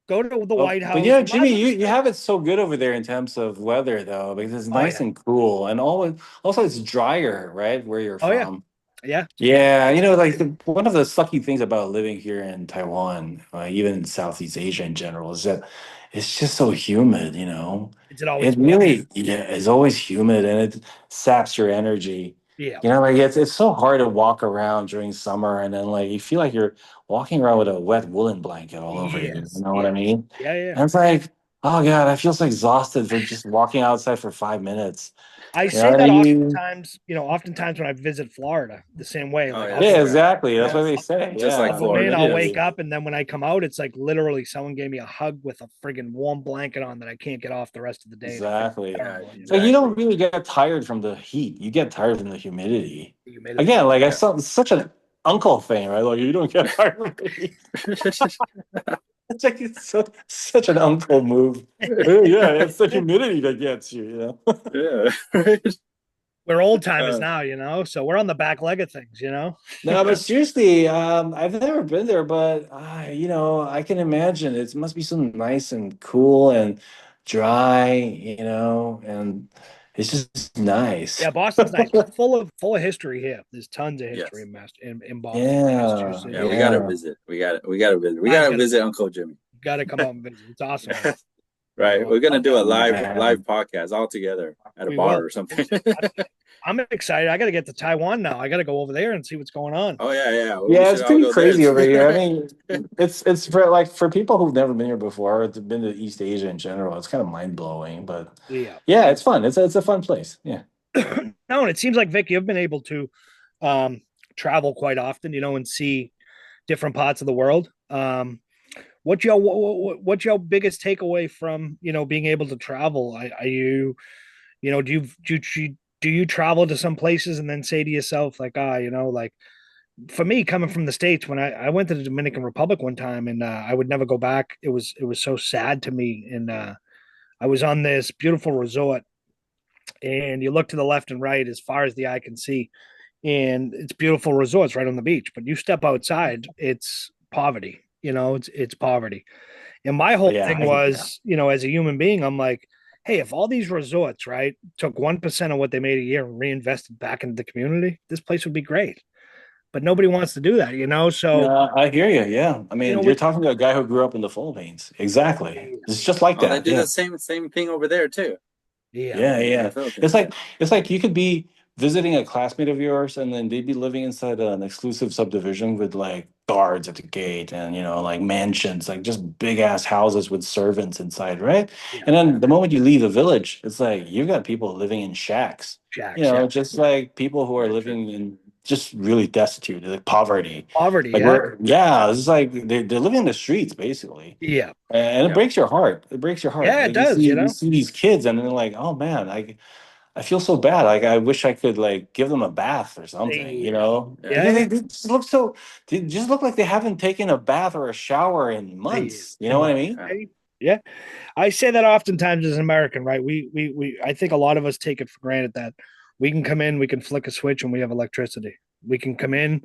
go to the Oh, White but House. yeah, We might Jimmy, as well just you go. have it so good over there in terms of weather, though, because it's Oh nice yeah, and cool, and also it's drier, right, where you're oh yeah, from. yeah. Yeah, like one of the sucky things about living here in Taiwan, even in Southeast Asia in general, is that it's just so humid, you know. It's always It been. really, yeah, it's always humid and it saps your energy. Yeah. Like it's so hard to walk around during summer and then like you feel like you're walking around with a wet woolen blanket all over you. You Yes. know what I Yeah. mean? Yeah. Yeah. And it's like, oh God, I feel so exhausted for just walking outside for 5 minutes. I You know say what I that mean? oftentimes. You know, oftentimes when I visit Florida, the same way. Oh Like yeah. I'll Yeah, go Same. exactly. That's what Yes. they say. Just I'll like Yeah. go in, Florida. I'll Yes. wake up, and then when I come out, it's like literally someone gave me a hug with a friggin' warm blanket on that I can't get off the rest of the day. And it feels Exactly. Yeah. terrible, you It's like know, you Exactly. don't really get tired from the heat. You get tired from the humidity. the humidity. Again, like I Yeah. saw it's such an uncle thing, right? Like you don't get tired from the heat. It's like such an uncle move. Yeah, it's the humidity that gets you, you know. Yeah. Right. We're old timers Uh, now, you know, so we're on the back leg of things, you know. No, but seriously, I've never been there, but I can imagine it must be so nice and cool and dry, and it's just nice. Yeah, Boston's nice, full of history here. There's tons of history yes. in Boston, Yeah, Massachusetts. Yeah. We gotta yeah. visit. We gotta visit. We Guys, gotta visit Uncle Jimmy. got to come out and visit. It's awesome here. You Right. know, We're gonna do a Oh live man. podcast all together at a we bar will. or something. I'm excited. I got to get to Taiwan now. I got to go over there and see what's going on. Oh yeah, yeah. Well, we Yeah, should it's all pretty go there. crazy over here. I mean, it's for people who've never been here before, it's been to East Asia in general. It's kind of mind blowing, but Yeah. yeah, it's fun. It's a fun place. Yeah. No, and it seems like Vic, you've been able to um, travel quite often, you know, and see different parts of the world. What's your biggest takeaway from being able to travel? Are you do you travel to some places and then say to yourself like like for me coming from the States when I went to the Dominican Republic one time and I would never go back. It was so sad to me and I was on this beautiful resort and you look to the left and right as far as the eye can see and it's beautiful resorts right on the beach, but you step outside, it's poverty. It's poverty. And my whole Yeah, thing was, as a human being, I'm like, hey, if all these resorts, right, took 1% of what they made a year and reinvested back into the community, this place would be great. But nobody wants to do that, you know? So, yeah, I hear you. Yeah, I mean, you're with, talking to a guy who grew up in the Philippines. Exactly. It's just like Oh, they that. do the Yeah. same thing over there too yeah, Yeah, in the yeah. It's Philippines. like it's like you could be visiting a classmate of yours, and then they'd be living inside an exclusive subdivision with like guards at the gate, and like mansions, like just big ass houses with servants inside, right? yeah, And then the moment you leave the village, it's like you've got people living in shacks, Jacks, yeah. just like people who are Very true. living in just really destitute, like poverty. Poverty, Like yeah. yeah, it's like they're living in the streets basically. Yeah. And it Yeah. breaks your heart. It breaks your heart. Yeah, it Like you does, see, you see these kids, and they're like, "Oh man, I feel so bad. Like I wish I could like give them a bath or something, Yeah, Yeah. because yeah, they just look they just look like they haven't taken a bath or a shower in yeah. months. You In know what I months, mean? Yeah. right? Yeah. I say that oftentimes as an American, right? I think a lot of us take it for granted that we can come in, we can flick a switch, and we have electricity. We can come in,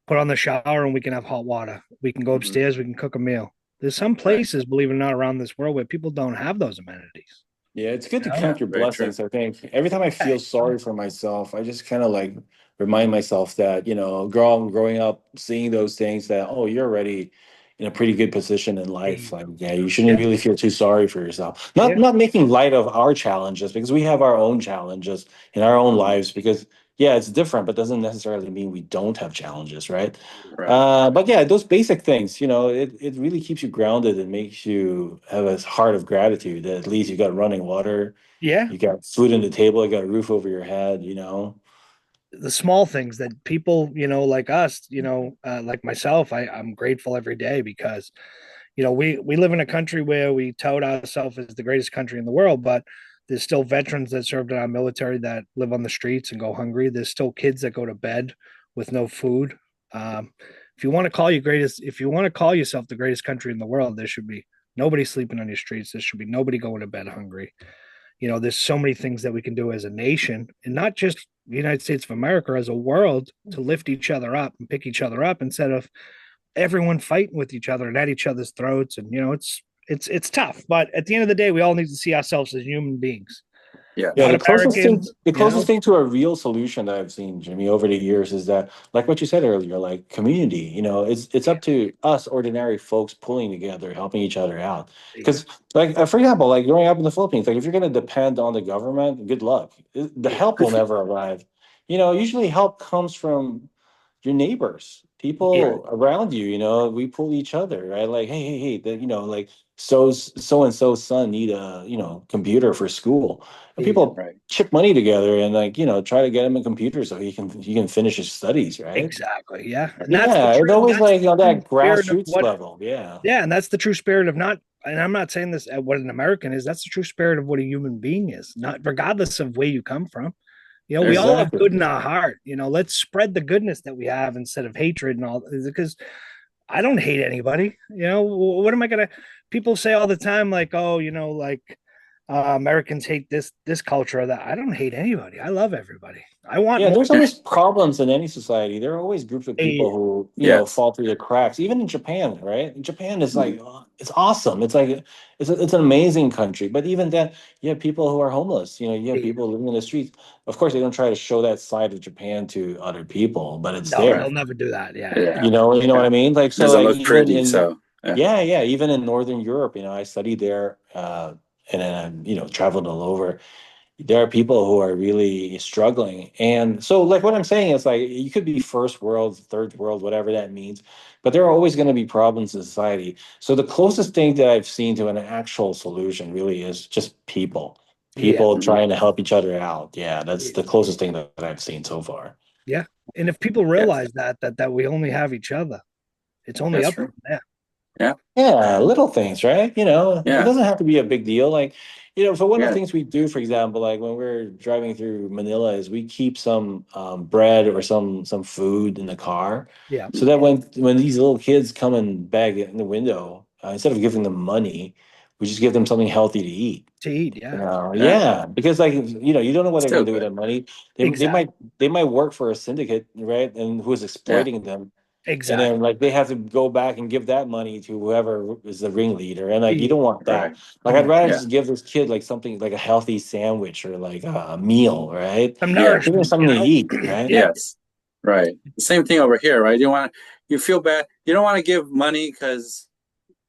put on the shower, and we can have hot water. We can go Hmm. upstairs, we can cook a meal. There's some Right. places, believe it or not, around this world where people don't have those amenities. Yeah, it's good You to know? Yeah, count your very true. blessings. I think every time I Yeah, feel sorry for myself, I just kind of like remind myself that, growing up, seeing those things that, oh, you're already in a pretty good position in life. Like, yeah, you shouldn't yeah, really feel too sorry for yourself. Not yeah, not making light of our challenges because we have our own challenges in our own Mhm. lives because yeah, it's different, but doesn't necessarily mean we don't have challenges, right? Right. But yeah, those basic things, it really keeps you grounded and makes you have a heart of gratitude that at least you got running water, yeah. you got food on the table, you got a roof over your head. The small things that people, like us, like myself, I'm grateful every day because, we live in a country where we tout ourselves as the greatest country in the world, but there's still veterans that served in our military that live on the streets and go hungry. There's still kids that go to bed with no food. Um, if you want to call yourself the greatest country in the world, there should be nobody sleeping on your streets. There should be nobody going to bed hungry. There's so many things that we can do as a nation, and not just the United States of America, as a world, to lift each other up and pick each other up instead of everyone fighting with each other and at each other's throats. And it's tough, but at the end of the day, we all need to see ourselves as human beings, Yeah, Yes. not the closest thing Americans. the closest thing to a real solution that I've seen, Jimmy, over the years is that, like what you said earlier, like community. It's Yeah, up to us ordinary folks pulling together, helping each other out. Because, like, for example, like growing up in the Philippines, like if you're going to depend on the government, good luck. The yeah, help will never arrive. Usually help comes from your neighbors, yeah, Right. people around you. We pull each other, right? Like, hey, like so and so's son need a computer for school, and yeah. people Right. chip money together and like try to get him a computer so he can finish his studies, right? Exactly. Yeah, and Yeah, it's always that's like the on true that spirit of grassroots what. level. Yeah, Yeah, and that's the true spirit of not. And I'm not saying this what an American is. That's the true spirit of what a human being is. Not regardless of where you come from. We all have exactly. good in our heart. Let's spread the goodness that we have instead of hatred and all. Because I don't hate anybody. What am I gonna? People say all the time, like, oh, like Americans hate this culture or that. I don't hate anybody. I love everybody. I want Yeah, more. there's always problems in any society. There are always groups of people Yeah, who, Yes. fall through the cracks. Even in Japan, right? Japan is Mhm. like, it's awesome. It's like, it's an amazing country. But even then, you have people who are homeless. You have yeah. people living in the streets. Of course, they don't try to show that side of Japan to other people, but it's No, they'll there. Right. never do that. Yeah, yeah, Yeah. You know what Yeah. I mean? Like, so Doesn't like look even pretty. in, So yeah. yeah, even in Northern Europe, I studied there, and then, traveled all over. There are people who are really struggling. And so, like, what I'm saying is, like, you could be first world, third world, whatever that means, but there are always going to be problems in society. So, the closest thing that I've seen to an actual solution really is just yeah, people Mhm. trying to help each other out. Yeah, that's yeah, the closest thing that I've seen so far. yeah. And if people Yes. realize that we only have each other, it's only That's up true. from there. Yeah. Yeah, little things, right? It Yeah. doesn't have to be a big deal. Like, so one of the Yeah. things we do, for example, like when we're driving through Manila, is we keep some bread or some food in the car, Yeah, so that when these little kids come and beg it in the window, instead of giving them money, we just give them something healthy to eat. to eat. Yeah, Yeah. Yeah, because like you don't know what they're Still gonna do with good. that money. They exactly, might work for a syndicate, right? And who's Yeah. exploiting them, and then exactly. like they have to go back and give that money to whoever is the ringleader, and like you Yeah. don't want Right. that. Like I'd No, rather Yeah. just give this kid like something like a healthy sandwich or like a meal, right? some Yeah. Give him nourishment. something to eat, right? Yeah, Yes. Right. The same thing over here, right? You feel bad. You don't want to give money because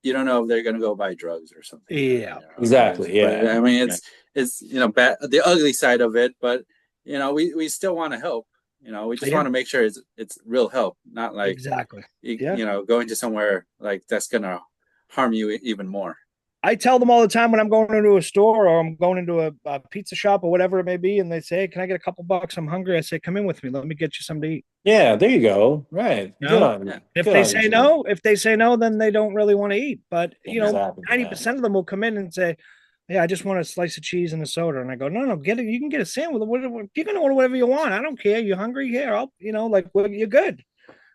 you don't know if they're going to go buy drugs or something. yeah, Exactly. But Yeah. I mean, it's bad, the ugly side of it. But we still want to help. We just yeah. want to make sure it's real help, not like Exactly. Yeah. going to somewhere like that's gonna harm you even more. I tell them all the time when I'm going into a store or I'm going into a pizza shop or whatever it may be, and they say, hey, "Can I get a couple bucks? I'm hungry." I say, "Come in with me. Let me get you something to eat." Yeah. There you go. Right. You Good know, on Yeah. you. Good on you, Jimmy. if they say no, then they don't really want to eat. But Exactly. Yeah. 90% of them will come in and say, "Yeah, I just want a slice of cheese and a soda." And I go, "No, no, get it. You can get a sandwich. You can order whatever you want. I don't care. You're hungry here. Like, well, you're good."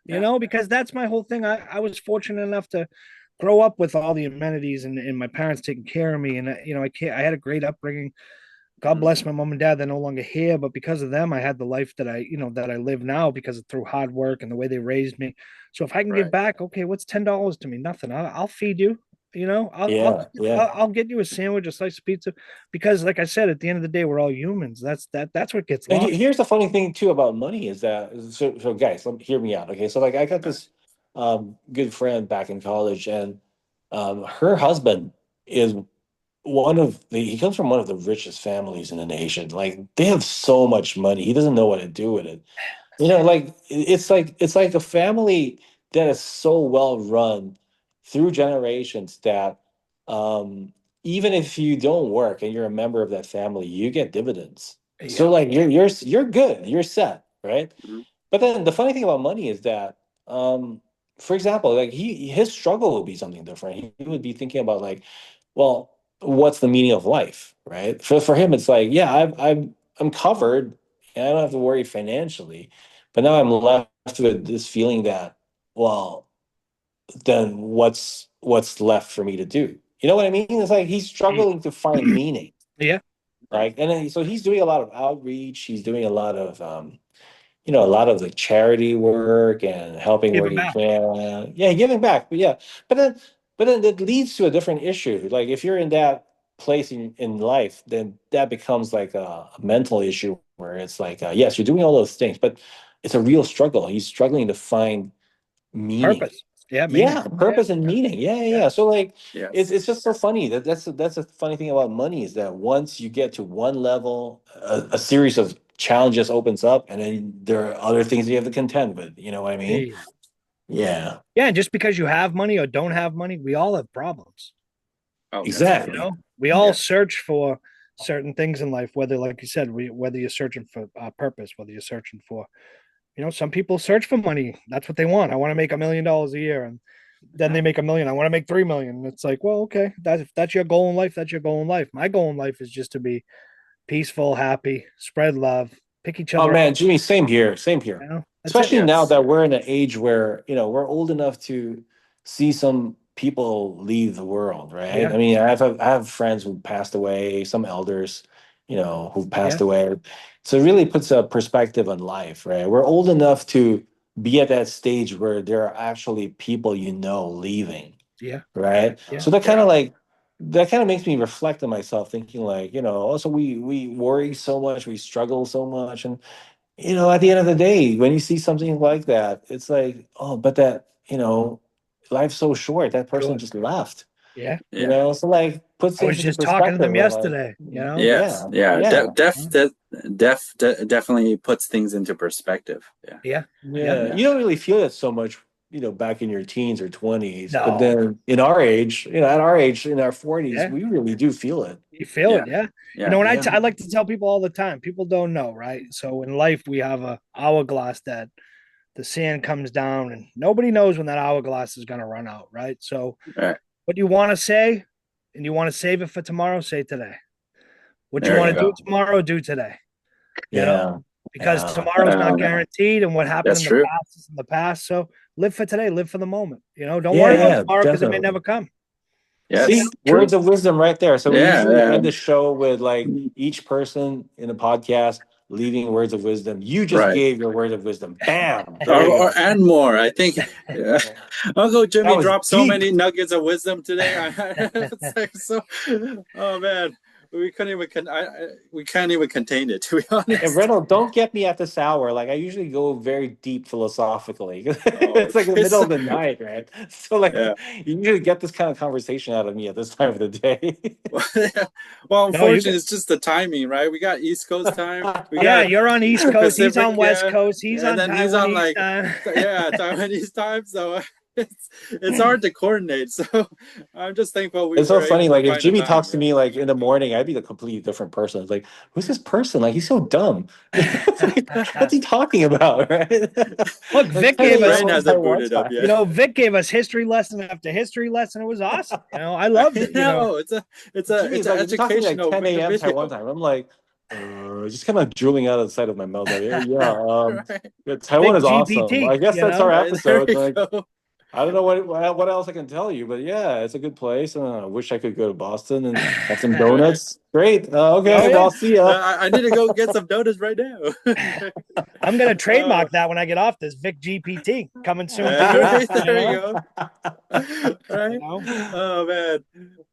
Yeah. Because that's my whole thing. I was fortunate enough to grow up with all the amenities and my parents taking care of me. And, I had a great upbringing. God Mhm. bless my mom and dad. They're no longer here, but because of them, I had the life that I live now because of through hard work and the way they raised me. So if I can give Right. back, okay, what's $10 to me? Nothing. I'll feed you. You know, Yeah, yeah. I'll get you a sandwich, a slice of pizza, because like I said, at the end of the day, we're all humans. That's what gets And lost. here's the funny thing too about money is that so guys, hear me out. Okay, so like I got this good friend back in college, and her husband is he comes from one of the richest families in the nation. Like they have so much money, he doesn't know what to do with it. You know, like it's like a family that is so well run through generations that um even if you don't work and you're a member of that family, you get dividends. So Yeah, like you're good, you're set, right? Mhm. But then the funny thing about money is that for example, like his struggle would be something different. He would be thinking about like, well, what's the meaning of life, right? For him, it's like, yeah, I'm covered and I don't have to worry financially. But now I'm left with this feeling that, well, then what's left for me to do? You know what I mean? It's like he's struggling to find meaning, yeah, right? And then, so he's doing a lot of outreach. He's doing a lot of a lot of the charity work and helping where giving he back. can. Yeah, giving back. But yeah, but then but then it leads to a different issue. Like if you're in that place in life, then that becomes like a mental issue where it's like, yes, you're doing all those things, but it's a real struggle. He's struggling to find meaning. Purpose. Yeah, meaning. Yeah, Yeah, purpose and meaning. Yeah, yeah, yeah, yeah. So like Yes. it's just so funny that's a funny thing about money is that once you get to one level, a series of challenges opens up, and then there are other things you have to contend with. You know what I mean? yeah. Yeah, Yeah, and just because you have money or don't have money, we all have problems. Oh, that's You true. exactly. know, we all Yes. search for certain things in life. Whether, like you said, whether you're searching for purpose, whether you're searching for, some people search for money. That's what they want. I want to make $1 million a year, and then they make a million. I want to make 3 million. And it's like, well, okay, if that's your goal in life, that's your goal in life. My goal in life is just to be peaceful, happy, spread love, pick each Oh other man, up. Jimmy, same here, same here. That's it. Especially now Yes. that we're in an age where, we're old enough to see some people leave the world, right? Yeah, I mean, I have friends who passed away, some elders, who've yeah, passed away. So it really puts a perspective on life, right? We're old enough to be at that stage where there are actually people leaving, yeah, right? yeah, So Yeah. that kind of makes me reflect on myself, thinking like, also we worry so much, we struggle so much, and at the end of the day, when you see something like that, it's like, oh, but life's so short. That person sure. just left. Yeah. Yeah. So like puts I was things into just talking to perspective them of like, yesterday. Yes. yeah, Yeah. yeah, Definitely puts things into perspective. Yeah. Yeah, yeah. yeah. Yeah. You don't really feel it so much, back in your teens or 20s, but No, then in our age, at our age, in our 40s, yeah. we really do feel it. You feel Yeah. it, yeah. Yeah. When Yeah. I like to tell people all the time, people don't know, right? So in life, we have a hourglass that the sand comes down, and nobody knows when that hourglass is going to run out, right? So Right. what you want to say, and you want to save it for tomorrow, say today. What you There want you to do go. tomorrow, do today. You know, Yeah. because Yeah. tomorrow's not Um, guaranteed, and what happened that's in the true. past is in the past. So live for today, live for the moment. Don't worry Yeah. about Yeah. Yeah. tomorrow because it may Definitely. never come. Yes. See, True. words of wisdom right there. So we Yeah. usually Yeah. end the show with like each person in the podcast leaving words of wisdom. You just Right. gave your word of wisdom. Bam. There you Or go. and more. I think Uncle That Jimmy was dropped so deep. many nuggets of wisdom today. It's like so. Oh man, we couldn't even we can't even contain it, to be And honest. Reynold, don't get me at this hour. Like I usually go very deep philosophically. Oh, It's like the okay. middle So, of the night, right? So like yeah. you usually get this kind of conversation out of me at this time of the day. Well, No, you unfortunately, get. it's just the timing, right? We got East Coast time. We Yeah, got you're on East Coast. He's Pacific, on West yeah, Coast. He's and on then he's on Taiwanese like, time. yeah, Taiwanese time. So it's hard to coordinate. So I'm just thankful we It's so were able funny. to Like if find the Jimmy time. talks to Yeah. me like in the morning, I'd be a completely different person. It's like, who's this person? Like he's so dumb. It's like, what's he talking about? Right? Look, Like Vic 10 His gave us. brain a.m. on hasn't Taiwan booted up time. yet. Vic gave us history lesson after history lesson. It was awesome. I loved I it. know Jimmy it's is an like, if you talk to me like educational 10 a.m. Taiwan video. time, I'm like, just kind of drooling out of the side of my mouth. Like, yeah, Right, yeah, Taiwan Vic is awesome. I GPT. guess that's our right there episode. you Like, go. I don't know what else I can tell you, but yeah, it's a good place. And I wish I could go to Boston and have some Right. donuts. Great. Oh, Okay, yeah. I'll see ya. I need to go get some donuts right now. I'm going to trademark that when I get off this. Vic GPT coming soon to you. Right, You there you know? go. You Right. know? Oh man.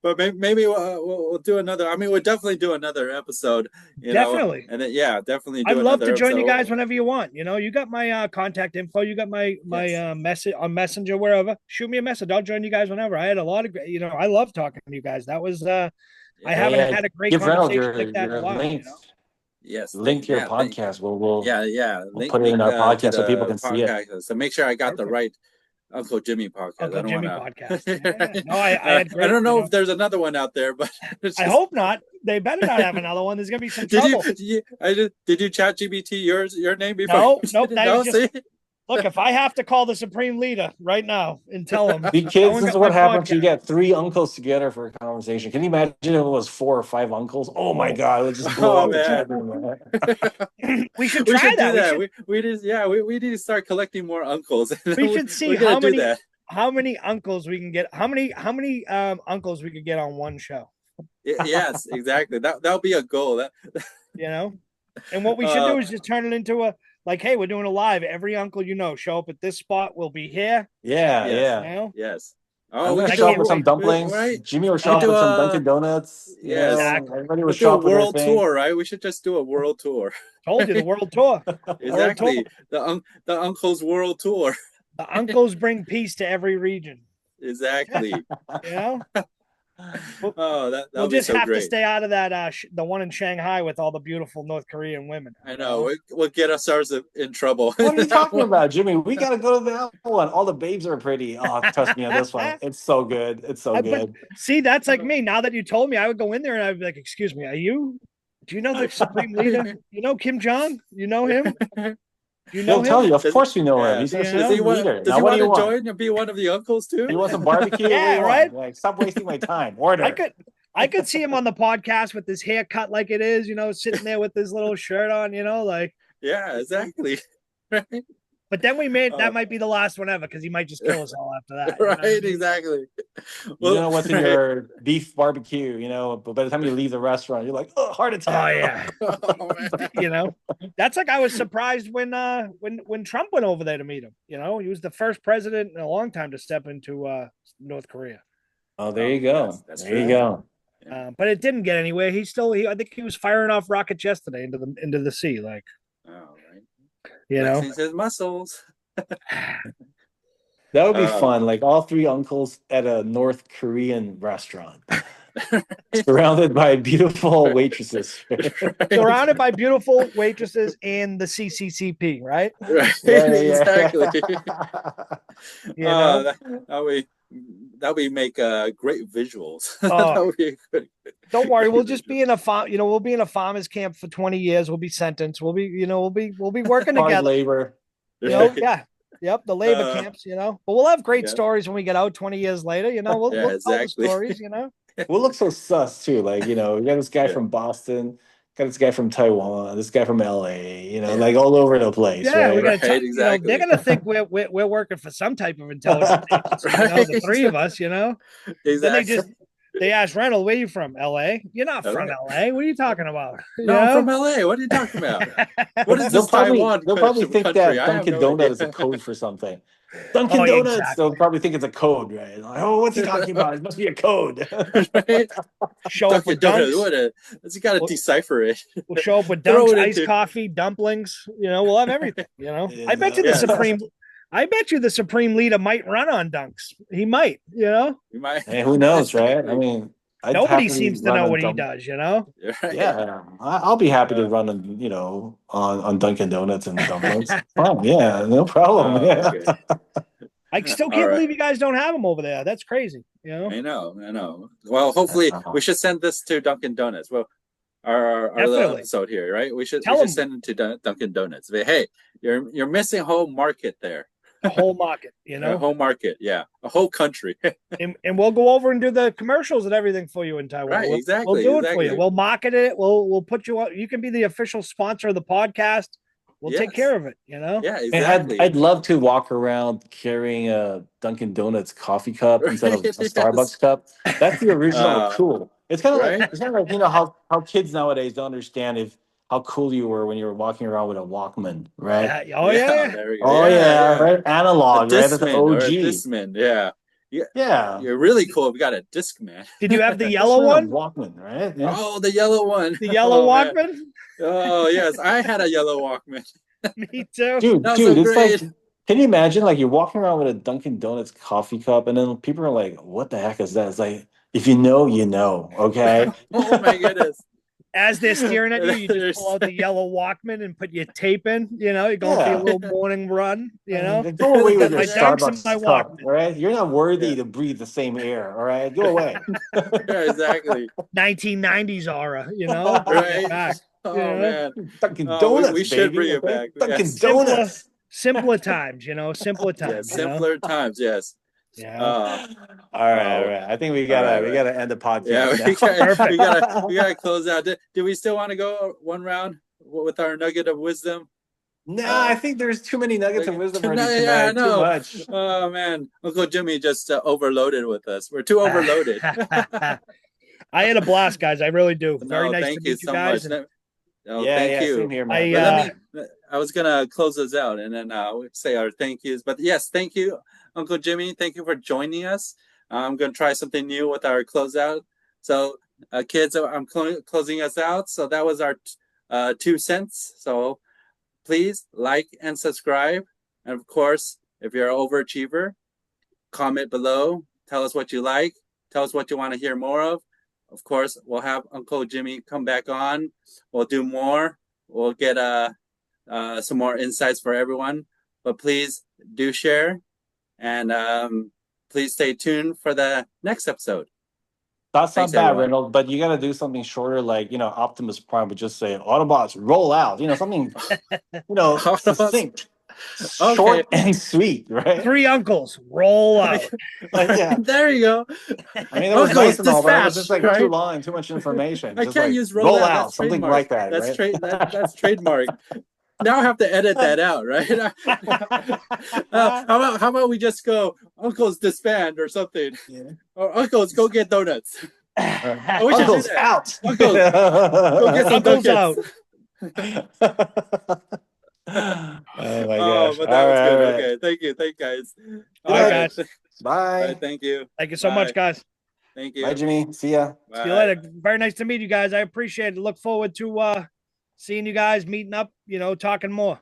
But maybe we'll do another. I mean, we'll definitely do another episode. Definitely. And then, yeah, definitely I'd do love to another join you episode. guys whenever you want. You know, you got my contact info. You got my Yes. message on Messenger, wherever. Shoot me a message. I'll join you guys whenever. I had a lot of, I love talking to you guys. That was, I Yeah. haven't Yeah, had a great give Reynold conversation like that in a your while. You know, links. Yes. Link your Yeah. podcast. We'll Yeah. we'll Link put it in link our to podcast so people the can see it. podcast. So make sure I got the perfect. right Uncle Jimmy podcast. I Uncle don't want Jimmy to. podcast. Yeah. No, I had I great. don't know if there's another one out there, but it's I just. hope not. They better not have another one. There's gonna be some Did you? trouble. Did you chat GBT your name before? No, You nope. did it? That No, was just see. look. If I have to call the supreme leader right now and tell him See, kids, someone this is got my what happens. You podcast. get three uncles together for a conversation. Can you imagine if it was 4 or 5 uncles? Oh my Oh, God, it would just blow Oh up the man. chat room. we should We try should do that. that. We just we need to start collecting more uncles. We should see We're gonna do that. how many uncles we can get. How many uncles we could get on one show. Yes, exactly. That'll be a goal. You know, and what we should Uh, do is just turn it into a like, hey, we're doing a live. Every uncle you know, show up at this spot. We'll be here. Yeah, yes, You yeah. know, yes. I'm Oh, we gonna could I show up can't with some wait. dumplings. Right. Jimmy will We show could up do with some a Dunkin' Donuts. You yes. know, Exactly. everybody will We'll do show a up with their world thing. tour, right? We should just do a world tour. Told you the world tour. World tour. Exactly. The uncle's world tour. The uncles bring peace to every region. Exactly. You know, Oh, we'll that'll be just so have to great. stay out of that. The one in Shanghai with all the beautiful North Korean women. I know. We'll get ourselves in trouble. What are you talking about, Jimmy? We gotta go to that one. All the babes are pretty. Oh, trust me on this one. It's so good. It's so But good. see, that's like me. Now that you told me, I would go in there and I'd be like, "Excuse me, are you? Do you know the supreme leader? You know Kim Jong? You know him? You know He'll tell him? you. Of course, we know him. Yeah. He's our You Does know? he supreme want? leader. Does Now, he what do want you to want? join and be one of the uncles too? You want some barbecue? Yeah, What do you right? want? Like, stop wasting my time. Order. I could see him on the podcast with his hair cut like it is, sitting there with his little shirt on, like. Yeah, exactly. Right. But then that might be the last one ever because he might just kill us all after that. Right. Exactly. You don't know what's in your beef barbecue, but by the time you leave the restaurant, you're like, oh, heart Oh attack. yeah. Oh, That's like I was surprised when Trump went over there to meet him. He was the first president in a long time to step into North Korea. Oh, there you go. That's there you true. go. But it didn't get anywhere. I think he was firing off rockets yesterday into the sea, like. Oh, right. Flexing his muscles. That would be fun. Like all 3 uncles at a North Korean restaurant. Surrounded by beautiful waitresses. Surrounded by beautiful waitresses and the CCCP, right? Right. Yeah. Exactly. That would make great visuals. That would be good. Don't worry, we'll just be in a farm. We'll be in a farmer's camp for 20 years. We'll be sentenced. We'll be working together. Labor. Yeah. Yep, the labor camps, But we'll have great stories when we get out 20 years later, We'll tell the stories, We'll look so sus too. Like, we got this guy from Boston, got this guy from Taiwan, this guy from LA, like all over the place. Yeah, right? we got to exactly. they're gonna think we're working for some type of intelligence agency, the 3 of us, Exactly. Then they asked Reynold, where are you from? LA? You're not from LA. What are you talking about? No, I'm from LA. What are you talking about? What is this Taiwan? They'll probably think country? that Dunkin' Donut is a code for something. Dunkin' Donuts, exactly. They'll probably think it's a code, right? Like, what's he talking about? It must be a code. Right? Show up with dunks. You got to decipher it. We'll show up with dunks, iced coffee, dumplings. We'll have everything. I bet you the supreme leader might run on dunks. He might. He might. Hey, who knows, right? I mean, nobody seems to know what he does. Right. Yeah, I'll be happy to run on Dunkin' Donuts and dumplings. Yeah, no problem. Yeah. I still can't believe you guys don't have them over there. That's crazy. I know. Well, hopefully we should send this to Dunkin' Donuts. Well, our little episode here, right? We should send it to Dunkin' Donuts. But hey, you're missing a whole market there. A whole market, A whole market, yeah. A whole country. and we'll go over and do the commercials and everything for you in Taiwan. Right, We'll do it for you. We'll market it. We'll put you on. You can be the official sponsor of the podcast. We'll take care of it, Yeah, exactly. I'd love to walk around carrying a Dunkin' Donuts coffee cup instead of a Starbucks cup. That's the original cool. It's kind of like right? it's kind of like how kids nowadays don't understand if how cool you were when you were walking around with a Walkman, right? Oh Yeah, yeah. there we go. Oh Yeah, yeah, yeah. right. A Analog, right? That's the Discman or a OG. Discman. Yeah. Yeah. Yeah, You're really cool if you got a Discman. Did you have the that's yellow not a one? Walkman, right? Yeah. Oh, the yellow one. The yellow Oh man. Walkman? Oh yes, I had a yellow Walkman. Me too. Dude, That was so dude, it's like, great. can you imagine like you're walking around with a Dunkin' Donuts coffee cup, and then people are like, "What the heck is that?" It's like, if you know, you know, okay? Oh my goodness. As they're staring at you, you just pull out the yellow Walkman and put your tape in. You're going for your Yeah. little morning run. Go away with Got your my dunks and my Starbucks cup, Walkman. all right? You're not worthy Yeah, to breathe the same air, all right? Go away. yeah, exactly. 1990s aura. Bring it Right. back. Oh man. Dunkin' Oh, we Donuts, should baby. bring it Okay, back. Dunkin' Yes. Simpler, Donuts. simpler times. Simpler Yeah, times. simpler times. Yes. Yeah. Uh, All right, all oh, right. I think we all right, gotta we right. gotta end the Yeah, podcast we got we Perfect. gotta we gotta close out. Do we still want to go one round with our nugget of wisdom? Nah, I Uh, think there's too many nuggets of wisdom already yeah, I tonight. Too know. much. Oh man, Uncle Jimmy just overloaded with us. We're too overloaded. I had a blast, guys. I really do. Very No, nice to thank you meet you so much. guys. And No, Yeah, thank yeah, same you. here, man. I But I was gonna close us out and then say our thank yous. But yes, thank you, Uncle Jimmy. Thank you for joining us. I'm gonna try something new with our closeout. So, kids, I'm closing us out. So that was our 2 cents. So please like and subscribe. And of course, if you're an overachiever, comment below. Tell us what you like. Tell us what you want to hear more of. Of course, we'll have Uncle Jimmy come back on. We'll do more. We'll get some more insights for everyone. But please do share and please stay tuned for the next episode. That's Thanks, not bad, everyone. Reynold, but you got to do something shorter, like, Optimus Prime would just say, Autobots, roll out. Something, succinct, Okay. short and sweet, right? 3 uncles roll out. Yeah. There you go. I mean, it was Uncles, nice and all, but it was just dispatch, like too right? long and too much information. I Just can't like use roll roll out. out, That's something trademark. like that, That's right? that's trademark. Now I have to edit that out, right? How about we just go, Uncles disband or something, Yeah. or Uncles go get donuts. We should do Uncle's that. out. Uncles, go get some Uncles Dunkins. out. Oh my Oh, gosh. but All that was right, good. all right. Okay, thank you, guys. All All right, right, guys. all right, Bye. thank you. Thank you so much, Bye. guys. Thank Bye, you. Jimmy. See ya. See you Bye. later. Very nice to meet you guys. I appreciate it. Look forward to seeing you guys, meeting up, talking more.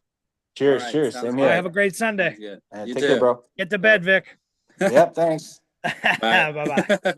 Cheers, All right, cheers. sounds Same All right, here. have a great Sunday. Sounds good. And You take care, too. bro. Get to bed, Vic. Yep, thanks. Bye. Bye-bye.